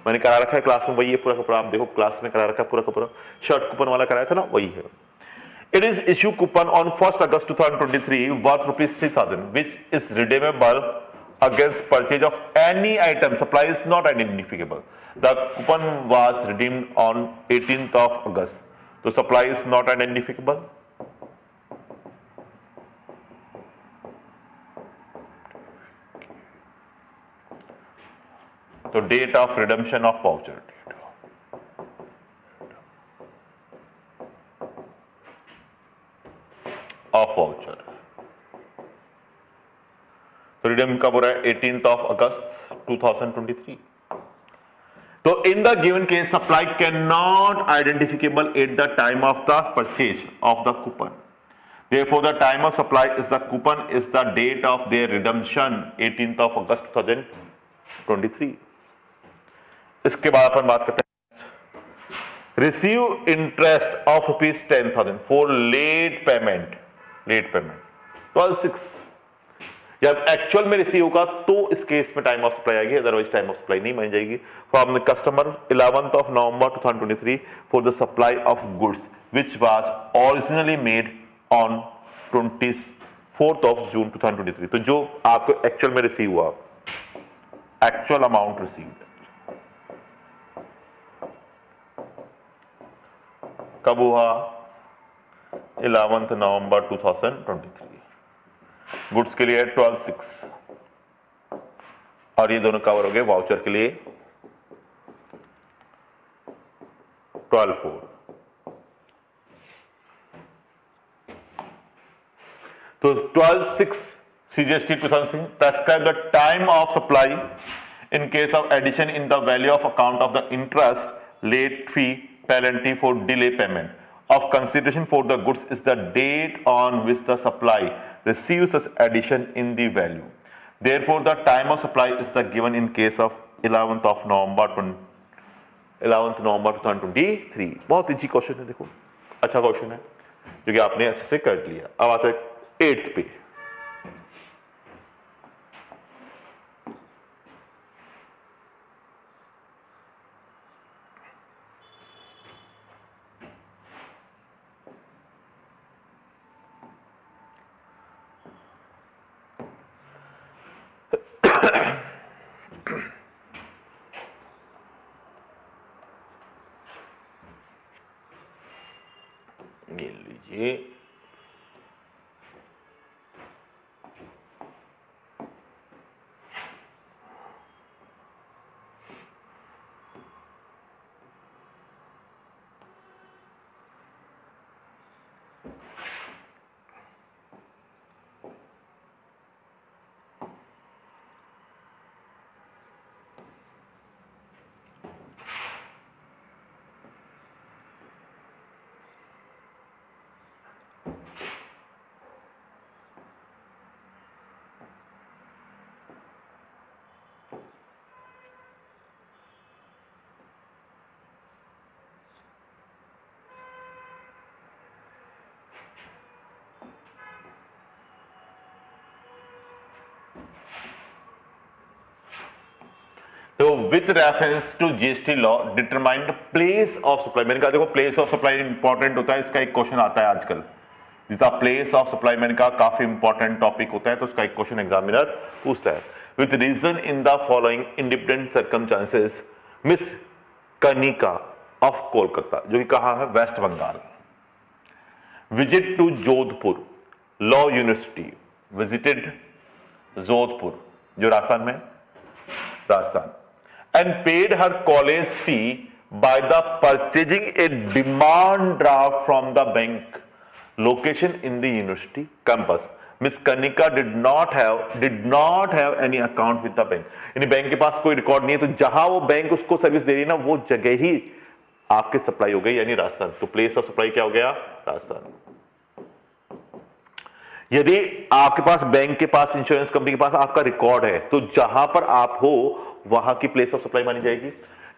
मैंने करा रखा है क्लास में, वही है पूरा का पूरा। आप देखो क्लास में करा रखा है पूरा का पूरा, शर्ट कूपन वाला कराया था ना, वही है। It is issue coupon on 1st August 2023 worth ₹3000 which is redeemable against purchase of any item, supply is not identifiable. The coupon was redeemed on 18th of August, तो सप्लाई इज नॉट आइडेंटिफिकेबल। तो date of redemption of voucher, of voucher, तो रिडीम कब हो रहा है? 18th of August 2023। तो in the given case supply can not identifiable at the time of the purchase of the coupon, therefore the time of supply is the coupon is the date of their redemption 18th of August 2023। इसके बाद अपन बात करते हैं receive interest of ₹10,000 for late payment, late payment 12/6। जब एक्चुअल में रिसीव होगा तो इस केस में टाइम ऑफ सप्लाई आएगी, अदरवाइज टाइम ऑफ सप्लाई नहीं मानी जाएगी। From the customer 11th of November 2023 for the supply of goods which was originally made on 24th of June 2023। तो जो आपको एक्चुअल में रिसीव हुआ, एक्चुअल अमाउंट रिसीव्ड कब हुआ? 11th November 2023। गुड्स के लिए 12/6 और ये दोनों कवर हो गए वाउचर के लिए 12/4। तो 12/6 CGST 2006 prescribe the time of supply in case of addition in the value of account of the interest, late fee, penalty for delay payment of consideration for the goods is the date on which the supply receives such addition in the value. Therefore, the time of supply is the given in case of 11th November 2023। बहुत इजी क्वेश्चन है, देखो अच्छा क्वेश्चन है जो कि आपने अच्छे से कर लिया। अब आते हैं 8th पे। ये लीजिए, तो with reference to GST law determined place of supply, मैंने कहा देखो प्लेस ऑफ सप्लाई इंपॉर्टेंट होता है, इसका एक क्वेश्चन आता है आजकल, जिसका प्लेस ऑफ सप्लाई मैंने कहा काफी इंपॉर्टेंट टॉपिक होता है, तो उसका एक क्वेश्चन एग्जामिनर पूछता है। With reason in the following independent circumstances Miss Kanika of Kolkata, जो कि कहा है West Bengal, visit to Jodhpur law university, visited Jodhpur जो राजस्थान में, Rajasthan, and paid her college fee by the purchasing a demand draft from the bank, location in the university campus. Miss Kanika did not have any account with the bank, यानी बैंक के पास कोई रिकॉर्ड नहीं है, तो जहां वो बैंक उसको सर्विस दे रही है ना, वो जगह ही आपके सप्लाई हो गई, यानी राजस्थान। तो प्लेस ऑफ सप्लाई क्या हो गया? राजस्थान। यदि आपके पास बैंक के पास, इंश्योरेंस कंपनी के पास आपका रिकॉर्ड है, तो जहां पर आप हो वहां की प्लेस ऑफ सप्लाई मानी जाएगी।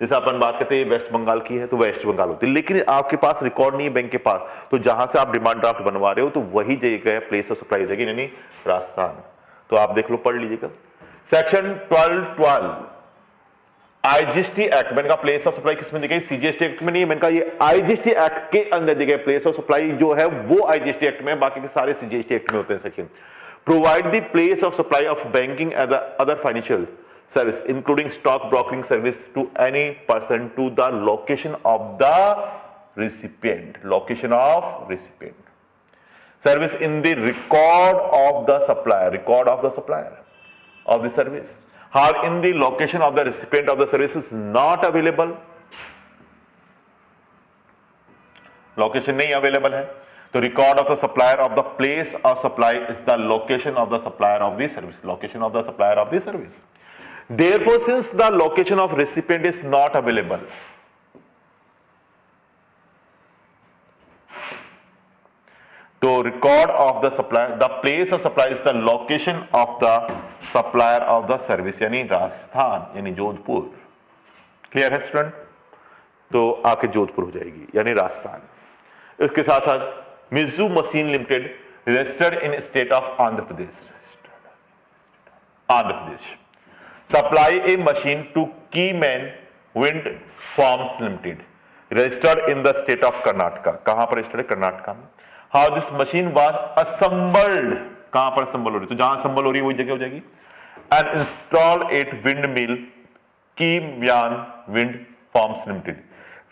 जैसे अपन बात करते हैं वेस्ट बंगाल की है तो वेस्ट बंगाल होती है, लेकिन आपके पास रिकॉर्ड नहीं है बैंक के पास, तो जहां से आप डिमांड ड्राफ्ट बनवा रहे हो तो वही जगह प्लेस ऑफ सप्लाई हो जाएगी, यानी राजस्थान। तो आप देख लो, पढ़ लीजिएगा। सेक्शन 12 आईजीएसटी एक्ट, मैंने कहा प्लेस ऑफ सप्लाई किसमें दी गई? सीजीएसटी एक्ट में नहीं है, मैंने कहा ये आईजीएसटी एक्ट के अंदर दी गई प्लेस ऑफ सप्लाई जो है वो आईजीएसटी एक्ट में, बाकी के सारे सीजीएसटी एक्ट में होते हैं section. Provide the place of supply of banking and other financial service including stock brokering service to any person to the location of the recipient, location of recipient, service in the record of the supplier of the service, or in the location of the recipient of the service is not available, location नहीं available है, तो record of the supplier of the place of supply is the location of the supplier of the service, location of the supplier of the service. Therefore, since the location of recipient is not available, to record of the supplier, the place of supply is the location of the supplier of the service, यानी राजस्थान, यानी जोधपुर। क्लियर है स्टूडेंट? तो आके जोधपुर हो जाएगी, यानी राजस्थान। इसके साथ साथ Mizu machine limited registered in state of Andhra Pradesh, supply a machine to Keyman Wind Farms Limited, registered in the state of Karnataka. कहां पर रजिस्टर्ड है? कर्नाटका में। How this machine was assembled, कहां पर assemble हो रही है? तो जहां assemble हो रही है वही जगह हो जाएगी। And installed at windmill Keyman Wind Farms Limited,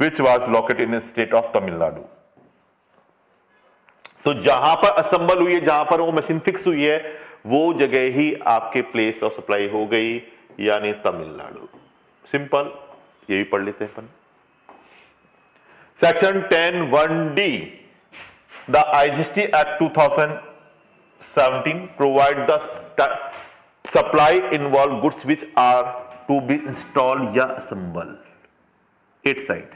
which was located in the state of Tamil Nadu. तो जहां पर assemble हुई है, जहां पर वो मशीन फिक्स हुई है, वो जगह ही आपके प्लेस ऑफ सप्लाई हो गई, यानी तमिलनाडु। सिंपल, ये भी पढ़ लेते हैं अपन। Section 10(1)(d) the IGST act 2017 provide the supply involve goods which are to be install या assemble at site.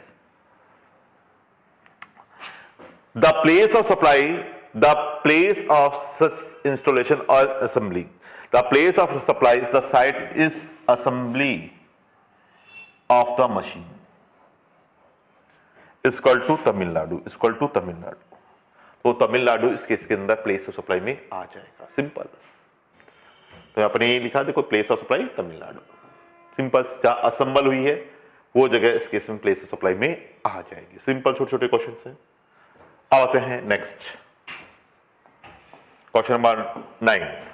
The place of supply, the place of such installation or assembly, the place of supply is the site is assembly of the machine is equal to Tamil Nadu, is equal to Tamil Nadu। तो तमिलनाडु इस केस के अंदर प्लेस ऑफ सप्लाई में आ जाएगा। सिंपल, तो आपने ये लिखा, देखो place of supply Tamil Nadu. Simple, जहां असेंबल हुई है वो जगह इस केस में प्लेस ऑफ सप्लाई में आ जाएगी। सिंपल, छोटे छोटे क्वेश्चन है। अब आते हैं नेक्स्ट क्वेश्चन नंबर 9।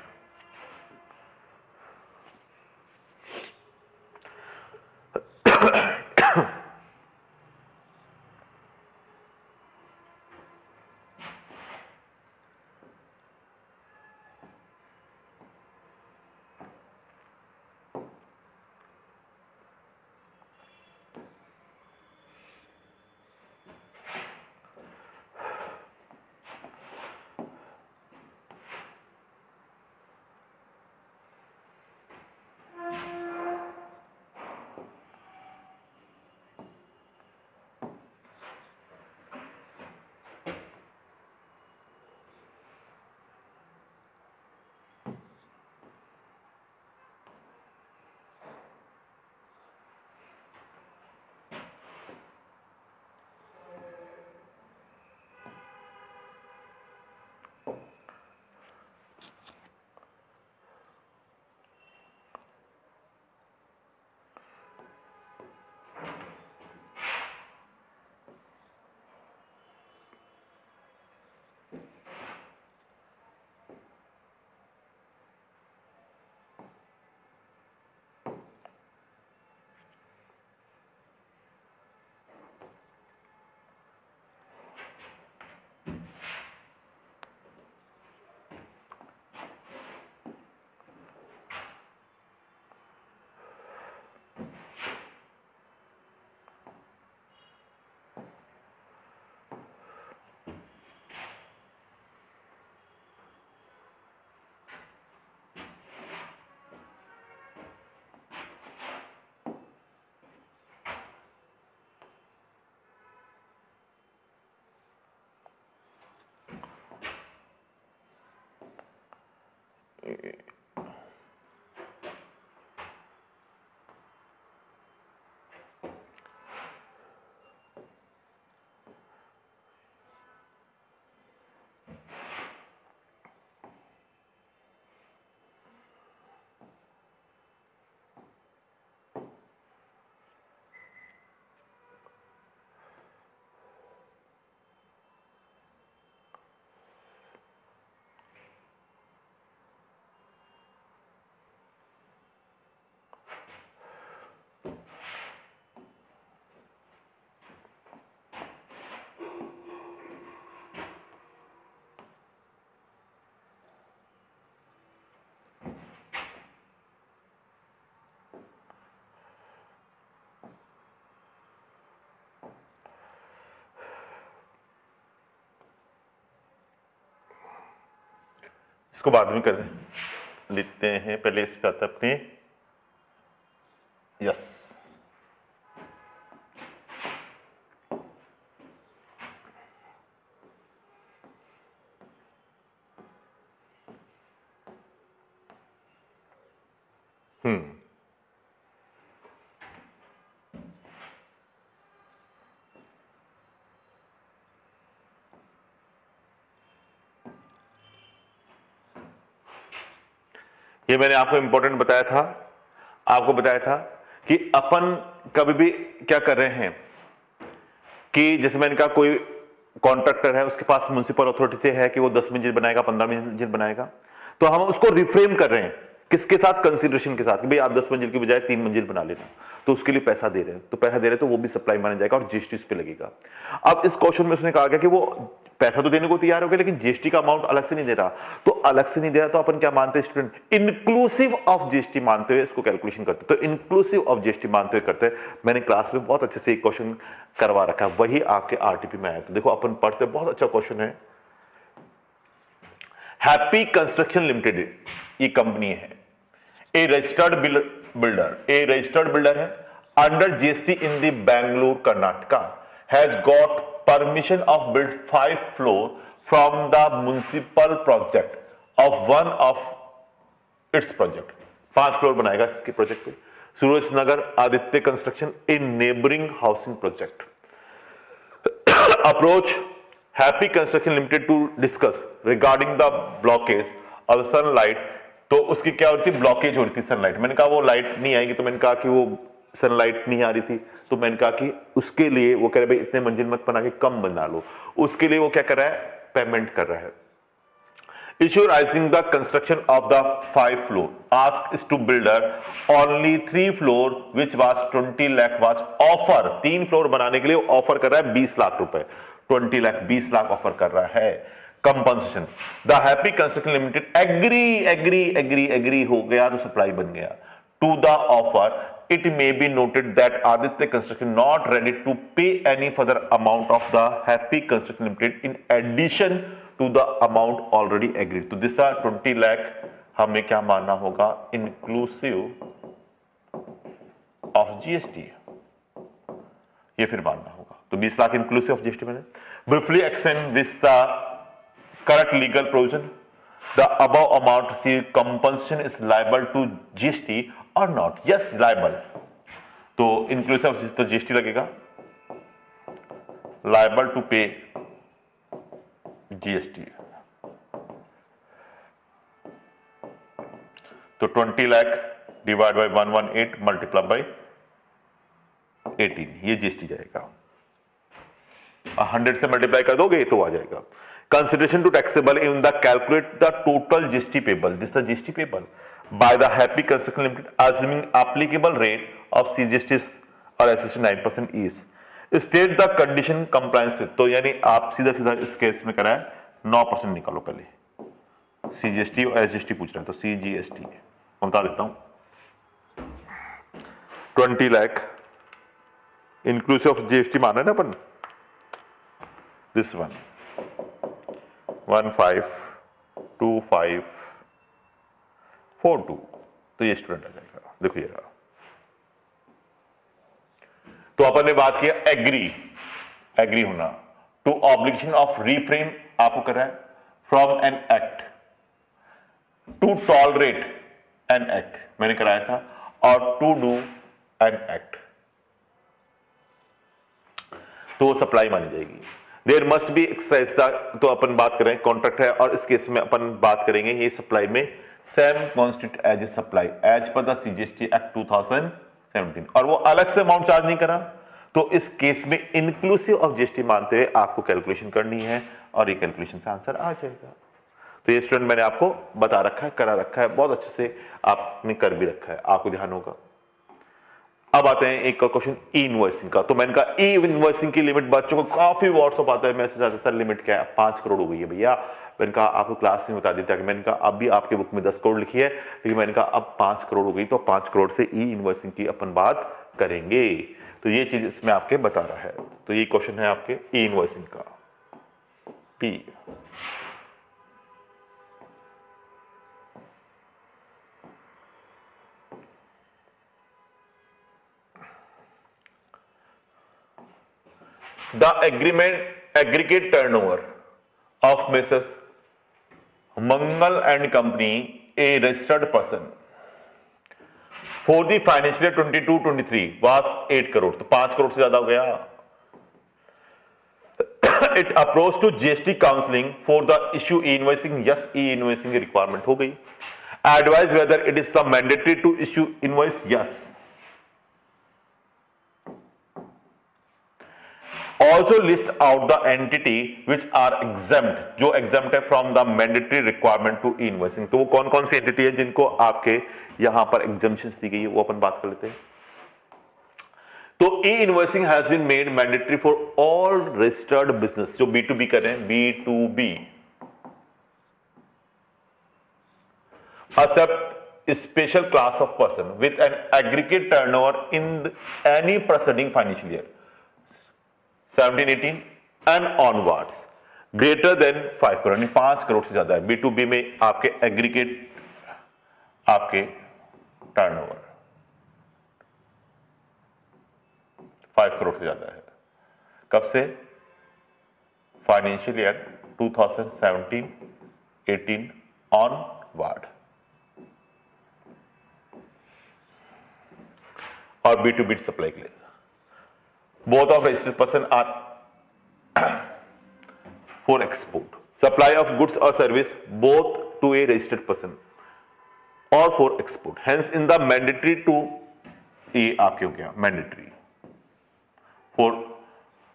इसको बाद में कर लेते हैं, पहले इस पे आता है अपने यस। ये मैंने आपको इंपॉर्टेंट बताया था, आपको बताया था कि अपन कभी भी क्या कर रहे हैं कि जैसे मैंने कहा कोई कॉन्ट्रैक्टर है, उसके पास म्युनिसिपल अथॉरिटी से है कि वो 10 मंजिल बनाएगा, 15 मंजिल बनाएगा, तो हम उसको रिफ्रेम कर रहे हैं किसके साथ, कंसीडरेशन के साथ कि भाई आप 10 मंजिल की बजाय 3 मंजिल बना लेना, तो उसके लिए पैसा दे रहे हैं, तो पैसा दे रहे हैं तो वो भी सप्लाई माना जाएगा और जीएसटी उस पे लगेगा। अब इस क्वेश्चन में उसने कहा गया कि वो पैसा तो देने को तैयार हो गया लेकिन जीएसटी का अमाउंट अलग से नहीं दे रहा, तो अलग से नहीं दे रहा तो अपन क्या मानते हैं स्टूडेंट, इंक्लूसिव ऑफ जीएसटी मानते हुए इसको कैलकुलेशन करते, तो इंक्लूसिव ऑफ जीएसटी मानते हुए करते हैं। मैंने क्लास में बहुत अच्छे से एक क्वेश्चन करवा रखा है, वही आपके आरटीपी में आया, तो देखो अपन पढ़ते, बहुत अच्छा क्वेश्चन है। हैप्पी कंस्ट्रक्शन लिमिटेड ये कंपनी है, ए रजिस्टर्ड बिल्डर है under GST in the Bengaluru Karnataka has got permission of build 5 floor from the municipal project of one of its project. 5 floor बनाएगा इसके प्रोजेक्ट पे। Suraj Nagar Aditya construction in neighbouring housing project approach happy construction limited to discuss regarding the blockage of sunlight. तो उसकी क्या होती है, ब्लॉकेज हो रही थी सनलाइट। मैंने कहा वो लाइट नहीं आएगी, तो मैंने कहा कि वो सनलाइट नहीं आ रही थी, तो मैंने कहा कि उसके लिए वो कह रहे भाई इतने मंजिल मत बना के कम बना लो, उसके लिए वो क्या कर रहा है, पेमेंट कर रहा है। Issuing the construction of the 5 floor, asked to builder only 3 floor which was 20 lakh was offer। 3 floor बनाने के लिए ऑफर कर रहा है 20 लाख रुपए, 20 लाख 20 लाख ऑफर कर रहा है compensation. The Happy construction Limited agree हो गया तो सप्लाई बन गया to the offer. It may be noted that Aditya Construction not ready to pay any further amount of the Happy Construction Limited in addition to the amount already agreed। तो दिस 20 लाख हमें क्या मानना होगा, इंक्लूसिव ऑफ जीएसटी, ये फिर मानना होगा। तो 20 लाख इंक्लूसिव ऑफ जीएसटी मैंने briefly explain with the correct legal provision the above amount received compensation is liable to GST और नॉट। यस लायबल, तो इंक्लूसिव तो जीएसटी लगेगा, लायबल टू पे जीएसटी। तो 20 lakh divide by 118 multiply by 18, ये जीएसटी जाएगा। 100 से मल्टीप्लाई कर दोगे तो आ जाएगा। Consideration to taxable in the calculate the total GST payable, this the GST payable by the Happy Construction Limited assuming applicable rate of CGST or SGST 9% is state the condition compliance with। तो यानी आप सीधा इस केस में करा है 9% निकालो, पहले CGST और SGST पूछ रहा है तो CGST मैं बता देता हूं। 20 लाख इंक्लूसिव ऑफ जीएसटी माना है ना अपन, दिस वन 152542, तो ये स्टूडेंट आ जाएगा। देखो ये रहा। तो अपन ने बात किया एग्री होना टू ऑब्लिगेशन ऑफ रीफ्रेम, आपको कर रहा है from an act to tolerate an act मैंने कराया था, और टू डू एन एक्ट, तो सप्लाई मानी जाएगी। देयर मस्ट बी एक्सरसाइज था, तो अपन बात करें कॉन्ट्रैक्ट है, और इस केस में अपन बात करेंगे ये सप्लाई में same constitute as a supply as per the CGST act 2017, और वो अलग से अमाउंट चार्ज नहीं करा, तो इस केस में इंक्लूसिव ऑफ जीएसटी मानते हुए आपको कैलकुलेशन करनी है, और ये कैलकुलेशन से आंसर आ जाएगा। तो ये स्टूडेंट मैंने आपको बता रखा है, करा रखा है, बहुत अच्छे से आपने कर भी रखा है, आपको ध्यान होगा। अब आते हैं एक क्वेश्चन ई इनवॉइसिंग का। तो मैंने कहा ई इनवॉइसिंग की लिमिट बच्चों को काफी व्हाट्सएप आता है, मैसेज आता है, लिमिट क्या है, 5 करोड़ हो गई है भैया। मैंने कहा आपको क्लास में बता देता कि मैंने कहा अभी आपके बुक में 10 करोड़ लिखी है, लेकिन मैंने कहा अब 5 करोड़ हो गई, तो 5 करोड़ से ई इनवॉइसिंग की अपन बात करेंगे। तो ये चीज इसमें आपके बता रहा है। तो ये क्वेश्चन है आपके ई इनवॉइसिंग का, P. The aggregate turnover of Messrs. Mangal and Company, a registered person, for the financial year 22-23 was 8 crore, तो 5 करोड़ से ज्यादा हो गया। It approached to GST counseling for the issue e-invoicing, yes e-invoicing की requirement हो गई। Advise whether it is the mandatory to issue invoice, yes। Also list out the entity which are exempt, जो exempt है from the mandatory requirement to e-invoicing। तो वो कौन कौन सी एंटिटी है जिनको आपके यहां पर exemptions दी गई है, वो अपन बात कर लेते हैं। तो e-invoicing has been made mandatory for all registered business, जो B2B कर रहे हैं, B2B, except special class of person with an aggregate turnover in any preceding financial year 17-18 and onwards greater than 5 crore, यानी 5 करोड़ से ज्यादा है। B2B में आपके एग्रीगेट आपके टर्नओवर 5 करोड़ से ज्यादा है। कब से? Financial year 2017-18 onward. और B2B सप्लाई के लिए both of registered person are for export, supply of goods or service both to a registered person or for export, hence in the mandatory to ये आपके हो गया mandatory for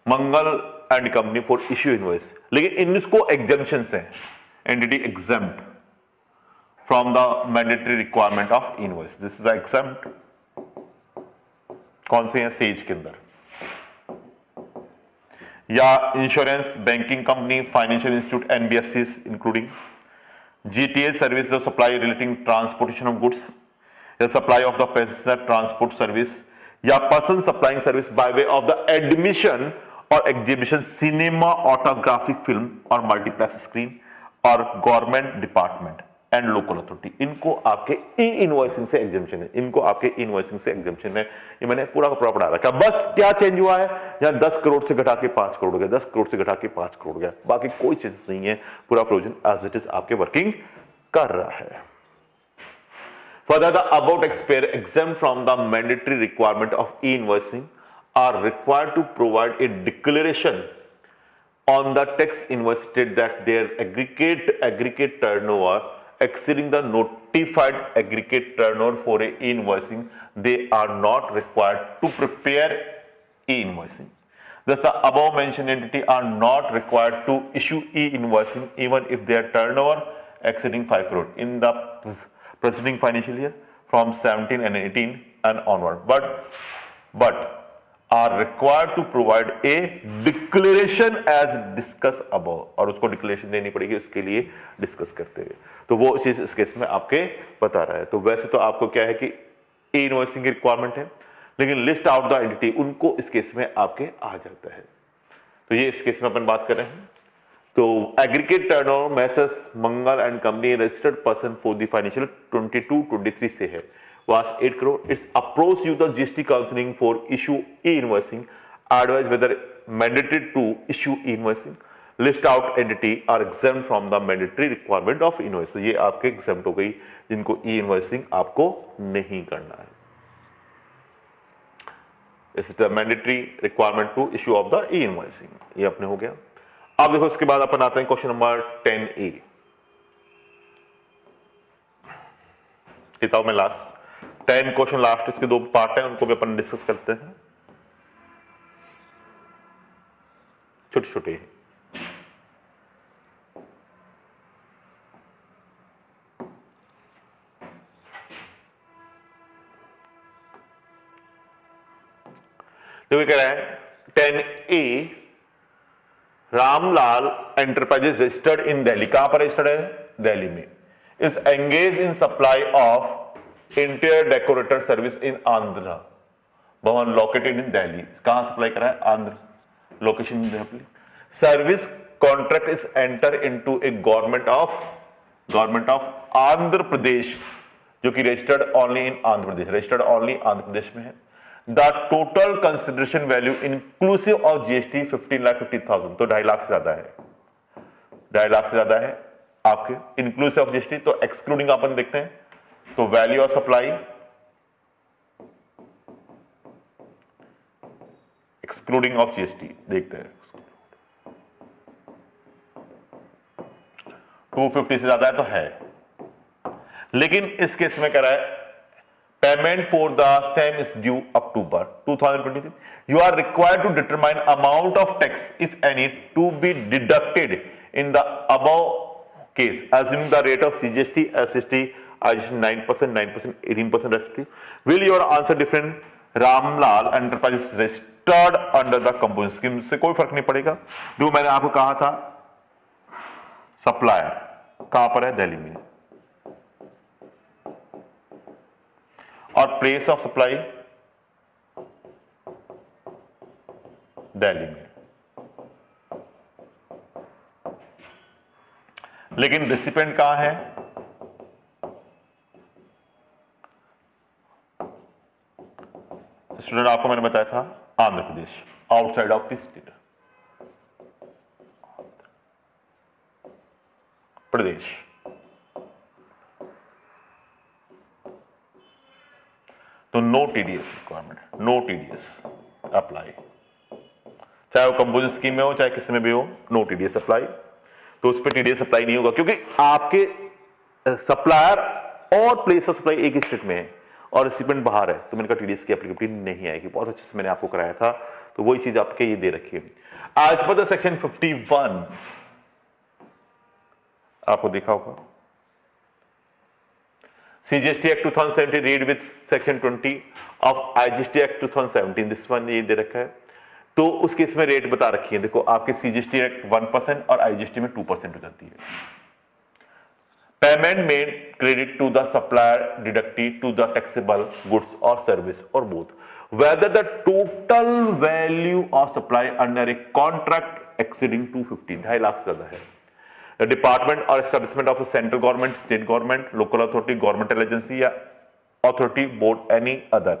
Mangal and company for issue invoice। लेकिन इनको exemptions हैं, entity exempt from the mandatory requirement of invoice, this is the exempt। कौन से हैं? सेज के अंदर, या insurance, banking company, financial institute, NBFCs including G T L service जो supply relating transportation of goods, या supply of the passenger transport service, या person supplying service by way of the admission और एग्जीबिशन, सिनेमा, ऑटोग्राफिक फिल्म और मल्टीप्लेक्स स्क्रीन, और government department and local authority, इनको आपके ई इनवॉइसिंग से एग्जेम्पशन है, इनको आपके इनवॉइसिंग से एग्जेम्पशन है। ये मैंने पूरा का पूरा पढ़ा रखा। बस क्या चेंज हुआ है, यहां 10 करोड़ से घटा के 5 करोड़ हो गया, 10 करोड़ से घटा के 5 करोड़ हो गया, बाकी कोई चेंज नहीं है, पूरा प्रोविजन एज इट इज आपके वर्किंग कर रहा है। Further, the above taxpayer exempt from the mandatory requirement of e-invoicing are required to provide a declaration on the tax invoice state that their aggregate turnover exceeding the notified aggregate turnover for a e-invoicing, they are not required to prepare e-invoicing. Thus, the above mentioned entity are not required to issue e-invoicing even if their turnover exceeding 5 crore in the preceding financial year from 17 and 18 and onward, but are required to provide a declaration as discussed above, और उसको डिक्लेरेशन देनी पड़ेगी उसके लिए डिस्कस करते हुए। तो वो चीज इस केस में आपके बता रहा है। तो वैसे तो आपको क्या है कि ई इनवॉइसिंग की रिक्वायरमेंट है, लेकिन लिस्ट आउट द एंटिटी उनको इस केस में आपके आ जाता है। तो ये इस केस में अपन बात कर रहे हैं। तो aggregate turnover Messrs Mangal and company registered person for the financial 22-23 से है was 8 crore. It's approach you the GST counseling for issue e-invoicing. Advise whether mandatory to issue e-invoicing. List out entity are exempt from the mandatory requirement of invoice. ये आपके एग्जेम्प्ट हो गई जिनको ई इनवॉइसिंग आपको नहीं करना है। Is the mandatory requirement to issue of the e invoicing. ये अपने हो गया। अब देखो इसके बाद अपन आते हैं क्वेश्चन नंबर 10A। किताब में लास्ट 10 क्वेश्चन लास्ट इसके 2 पार्ट हैं, उनको भी अपन डिस्कस करते हैं, छोटे छोटे। देखो कह रहा है 10A Ramlal enterprises registered in Delhi. कहां पर रजिस्टर्ड है? दिल्ली में। Is engage in supply of interior decorator service in Andhra Bhavan located in Delhi. कहां सप्लाई करा है? Andhra, location service contract is enter into a government of Andhra Pradesh, जो कि registered only in Andhra Pradesh, registered only Andhra Pradesh में है। The total consideration value inclusive of GST 15,50,000, तो 2.5 लाख से ज्यादा है, 2.5 लाख से ज्यादा है आपके इंक्लूसिव ऑफ जीएसटी। तो एक्सक्लूडिंग अपन देखते हैं, तो value of supply excluding of GST देखते हैं, 250 से ज्यादा है तो है। लेकिन इस केस में कह रहा है payment for the same is due October 2023। You are required to determine amount of tax if any to be deducted in the above case assuming the rate of CGST, SST, IGST 9%, 9%, 18% respectively. Will your answer different? Ramlal enterprises registered under the composition scheme से कोई फर्क नहीं पड़ेगा। जो मैंने आपको कहा था सप्लायर कहां पर है? दिल्ली में, और प्लेस ऑफ सप्लाई दिल्ली में। लेकिन रेसिपिएंट कहां है? स्टूडेंट आपको मैंने बताया था Andhra Pradesh, outside of this state Pradesh. तो no TDS requirement, no TDS apply, चाहे वो कंपोजिट स्कीम में हो चाहे किसी में भी हो, नो टीडीएस अप्लाई। तो उस पर टीडीएस अप्लाई नहीं होगा क्योंकि आपके सप्लायर और प्लेस ऑफ सप्लाई एक ही स्टेट में है और रिसिपिएंट बाहर है, तो मैंने कहा टीडीएस की एप्लीकेबिलिटी नहीं आएगी। बहुत अच्छे से मैंने आपको कराया था, तो वही चीज आपके ये दे रखी है। आज पर सेक्शन 51 आपको देखा होगा, CGST Act 2017 read with section 20 of IGST Act 2017, this one ये दे रखा है। तो उस केस में रेट बता रखी है, देखो आपके CGST Act 1% और IGST में 2% हो जाती है। Payment made credit to the supplier deducted to the taxable goods और सर्विस और both whether the total value of supply under a contract exceeding 250, 2.5 lakh से ज्यादा है। The department or establishment of a central government, state government, local authority, governmental agency या authority, board, any other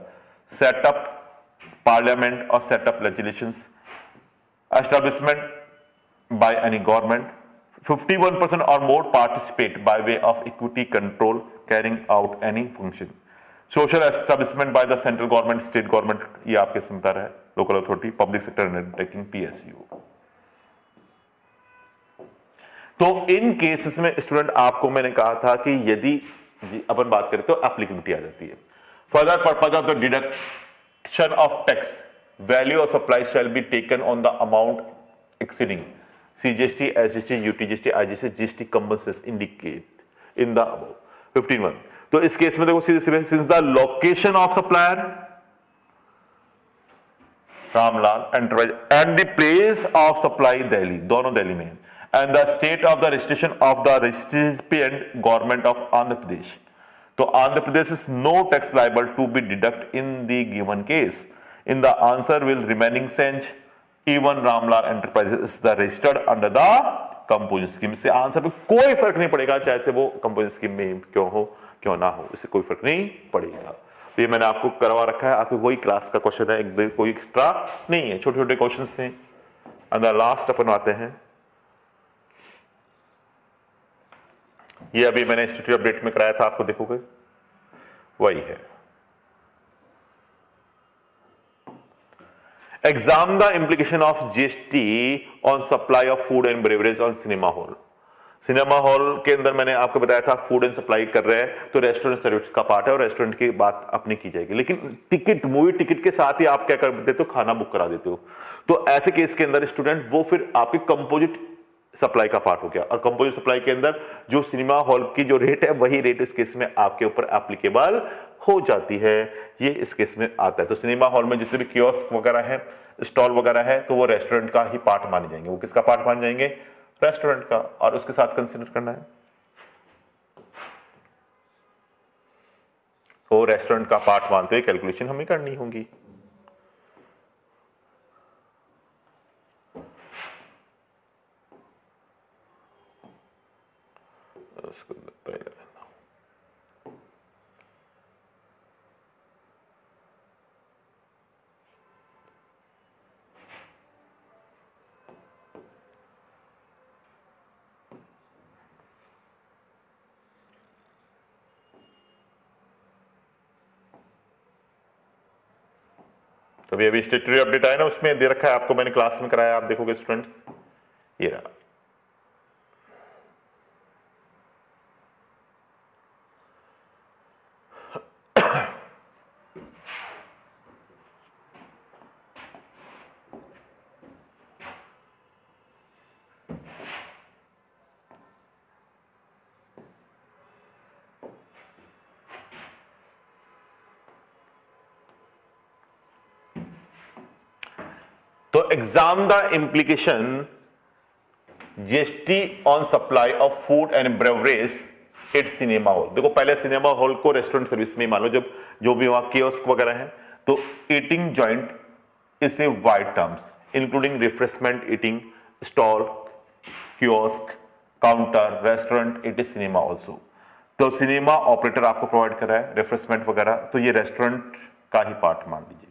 set up parliament or set up legislations, establishment by any government, 51% or more participate by way of equity control carrying out any function, social establishment by the central government, state government, ये आपके समझदार है, local authority, public sector undertaking, PSU। तो इन केसेस में स्टूडेंट आपको मैंने कहा था कि यदि अपन बात करें तो एप्लीकेबिलिटी आ जाती है। Further purpose of the deduction of tax value of supply shall be taken on the amount exceeding CGST, SGST, UTGST, IGST, GST compensation indicate in the 15(1). तो इस केस में देखो सीधे सीधे since the location of supplier Ramlal enterprise and the place of supply Delhi, दोनों दिल्ली में, and the state of the registration of the recipient government of Andhra Pradesh. So Andhra Pradesh is no tax liable to be deducted in the given case. In the answer will remaining change even Ramlal Enterprises is the registered under the composition scheme। से आंसर पे कोई फर्क नहीं पड़ेगा, चाहे से वो कंपोजिशन स्कीम में क्यों हो क्यों ना हो, इससे कोई फर्क नहीं पड़ेगा। तो ये मैंने आपको करवा रखा है, आपको वही क्लास का क्वेश्चन है, कोई एक्स्ट्रा नहीं है, छोटे छोटे क्वेश्चन हैं। अंदर लास्ट अपन आते हैं ये अभी मैंने स्टेटरी अपडेट में कराया था, आपको देखोगे वही है। Exam the implication of GST on supply of food and beverage on cinema hall. Cinema hall के अंदर मैंने आपको बताया था फूड एंड सप्लाई कर रहे हैं, तो रेस्टोरेंट सर्विस का पार्ट है और रेस्टोरेंट की बात अपनी की जाएगी। लेकिन टिकट, मूवी टिकट के साथ ही आप क्या कर देते हो, खाना बुक करा देते हो। तो ऐसे केस के अंदर स्टूडेंट वो फिर आपके कंपोजिट सप्लाई का पार्ट हो गया, और कंपोजिट सप्लाई के अंदर जो सिनेमा हॉल की जो रेट है वही रेट इस केस में आपके ऊपर एप्लीकेबल हो जाती है, ये इस केस में आता है। तो सिनेमा हॉल में जितने भी कियोस्क वगैरह है, स्टॉल वगैरह है, तो वो रेस्टोरेंट का ही पार्ट माने जाएंगे। वो किसका पार्ट मान जाएंगे, रेस्टोरेंट का, और उसके साथ कंसीडर करना है तो रेस्टोरेंट का पार्ट मानते हुए कैलकुलेशन हमें करनी होगी। तो अभी स्टेटरी अपडेट आया ना, उसमें दे रखा है आपको, मैंने क्लास में कराया, आप देखोगे स्टूडेंट्स, ये रहा। तो exam the implication GST on supply of food and beverage eight cinema hall. देखो पहले सिनेमा हॉल को रेस्टोरेंट सर्विस में मान लो, जब जो भी वहां कियोस्क वगैरह है, तो eating joint is a wide terms including refreshment, eating stall, kiosk, counter, restaurant, it is cinema also. तो सिनेमा ऑपरेटर आपको प्रोवाइड कर रहा है रिफ्रेशमेंट वगैरह, तो ये रेस्टोरेंट का ही पार्ट मान लीजिए।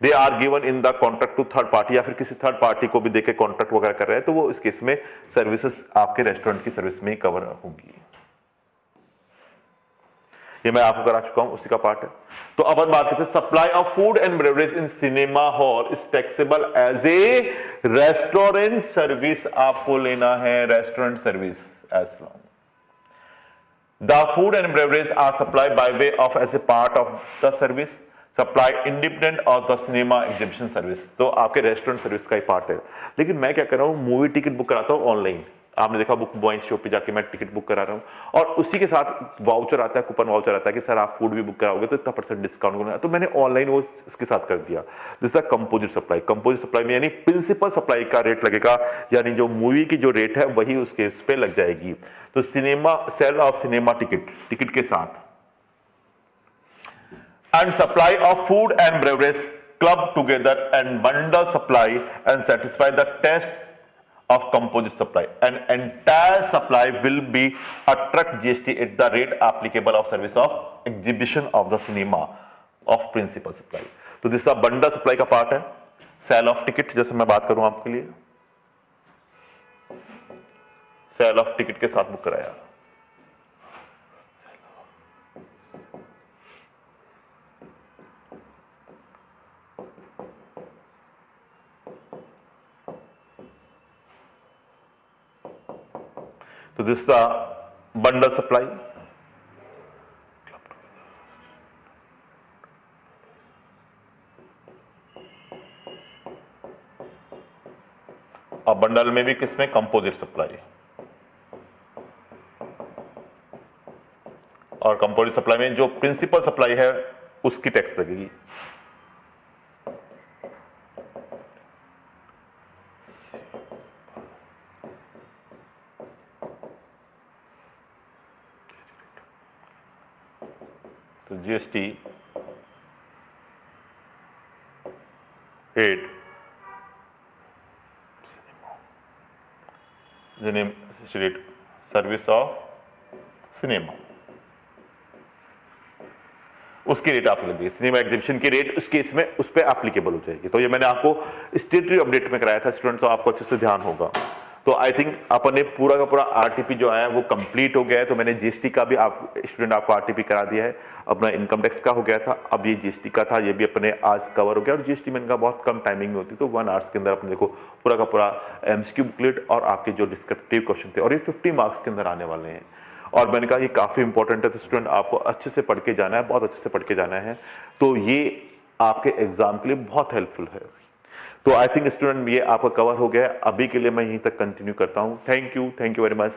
They are given in the contract to third party, या फिर किसी थर्ड पार्टी को भी देके कॉन्ट्रैक्ट वगैरह कर रहे हैं, तो वो इस केस में सर्विसेज आपके रेस्टोरेंट की सर्विस में ही कवर होंगी। ये मैं आपको करा चुका हूं, उसी का पार्ट है। तो अब हम बात करते हैं, supply of food and beverage in cinema hall is taxable as a restaurant service. आपको लेना है restaurant service as long the food and beverage are supply by way of as a part of the service supply independent of the cinema exhibition service. तो आपके रेस्टोरेंट सर्विस का ही पार्ट है। लेकिन मैं क्या कर रहा हूं, मूवी टिकट बुक कराता हूं ऑनलाइन। आपने देखा बुक माई शो पे जाके मैं टिकट बुक करा रहा हूं, और उसी के साथ वाउचर आता है, कूपन वाउचर आता है कि सर आप फूड भी बुक कराओगे तो इतना % डिस्काउंट होगा। तो मैंने ऑनलाइन वो इसके साथ कर दिया। This the composite supply. Composite supply में यानी प्रिंसिपल सप्लाई का रेट लगेगा, यानी जो मूवी की जो रेट है वही उसके उस पे लग जाएगी। तो cinema sale of cinema ticket के साथ and supply of food and beverage club together and bundle supply and satisfy the test of composite supply, and entire supply will be attract GST at the rate applicable of service of exhibition of the cinema of principal supply। तो दिस बंडल सप्लाई का पार्ट है। सेल ऑफ टिकट, जैसे मैं बात करूं आपके लिए, सेल ऑफ टिकट के साथ बुक कराया, तो दिस द बंडल सप्लाई। और बंडल में भी किसमें, कंपोजिट सप्लाई। और कंपोजिट सप्लाई में जो प्रिंसिपल सप्लाई है उसकी टैक्स लगेगी। तो GST head service of cinema, उसकी रेट आप लग सिनेमा एग्जिबिशन की रेट उस केस में उस पर एप्लीकेबल हो जाएगी। तो ये मैंने आपको स्टेटरी अपडेट में कराया था स्टूडेंट, तो आपको अच्छे से ध्यान होगा। तो आई थिंक अपन ने पूरा का पूरा आरटीपी जो आया है वो कंप्लीट हो गया है। तो मैंने जीएसटी का भी आप स्टूडेंट आपको आरटीपी करा दिया है, अपना इनकम टैक्स का हो गया था, अब ये जीएसटी का था, ये भी अपने आज कवर हो गया। और जीएसटी में इनका बहुत कम टाइमिंग में होती है, तो 1 आवर्स के अंदर अपने देखो पूरा का पूरा एमसीक्यू बुकलेट और आपके जो डिस्क्रिप्टिव क्वेश्चन थे, और ये 50 मार्क्स के अंदर आने वाले हैं। और मैंने कहा ये काफी इंपॉर्टेंट है, तो स्टूडेंट आपको अच्छे से पढ़ के जाना है, बहुत अच्छे से पढ़ के जाना है, तो ये आपके एग्जाम के लिए बहुत हेल्पफुल है। तो आई थिंक स्टूडेंट ये आपका कवर हो गया है। अभी के लिए मैं यहीं तक कंटिन्यू करता हूं। Thank you very much.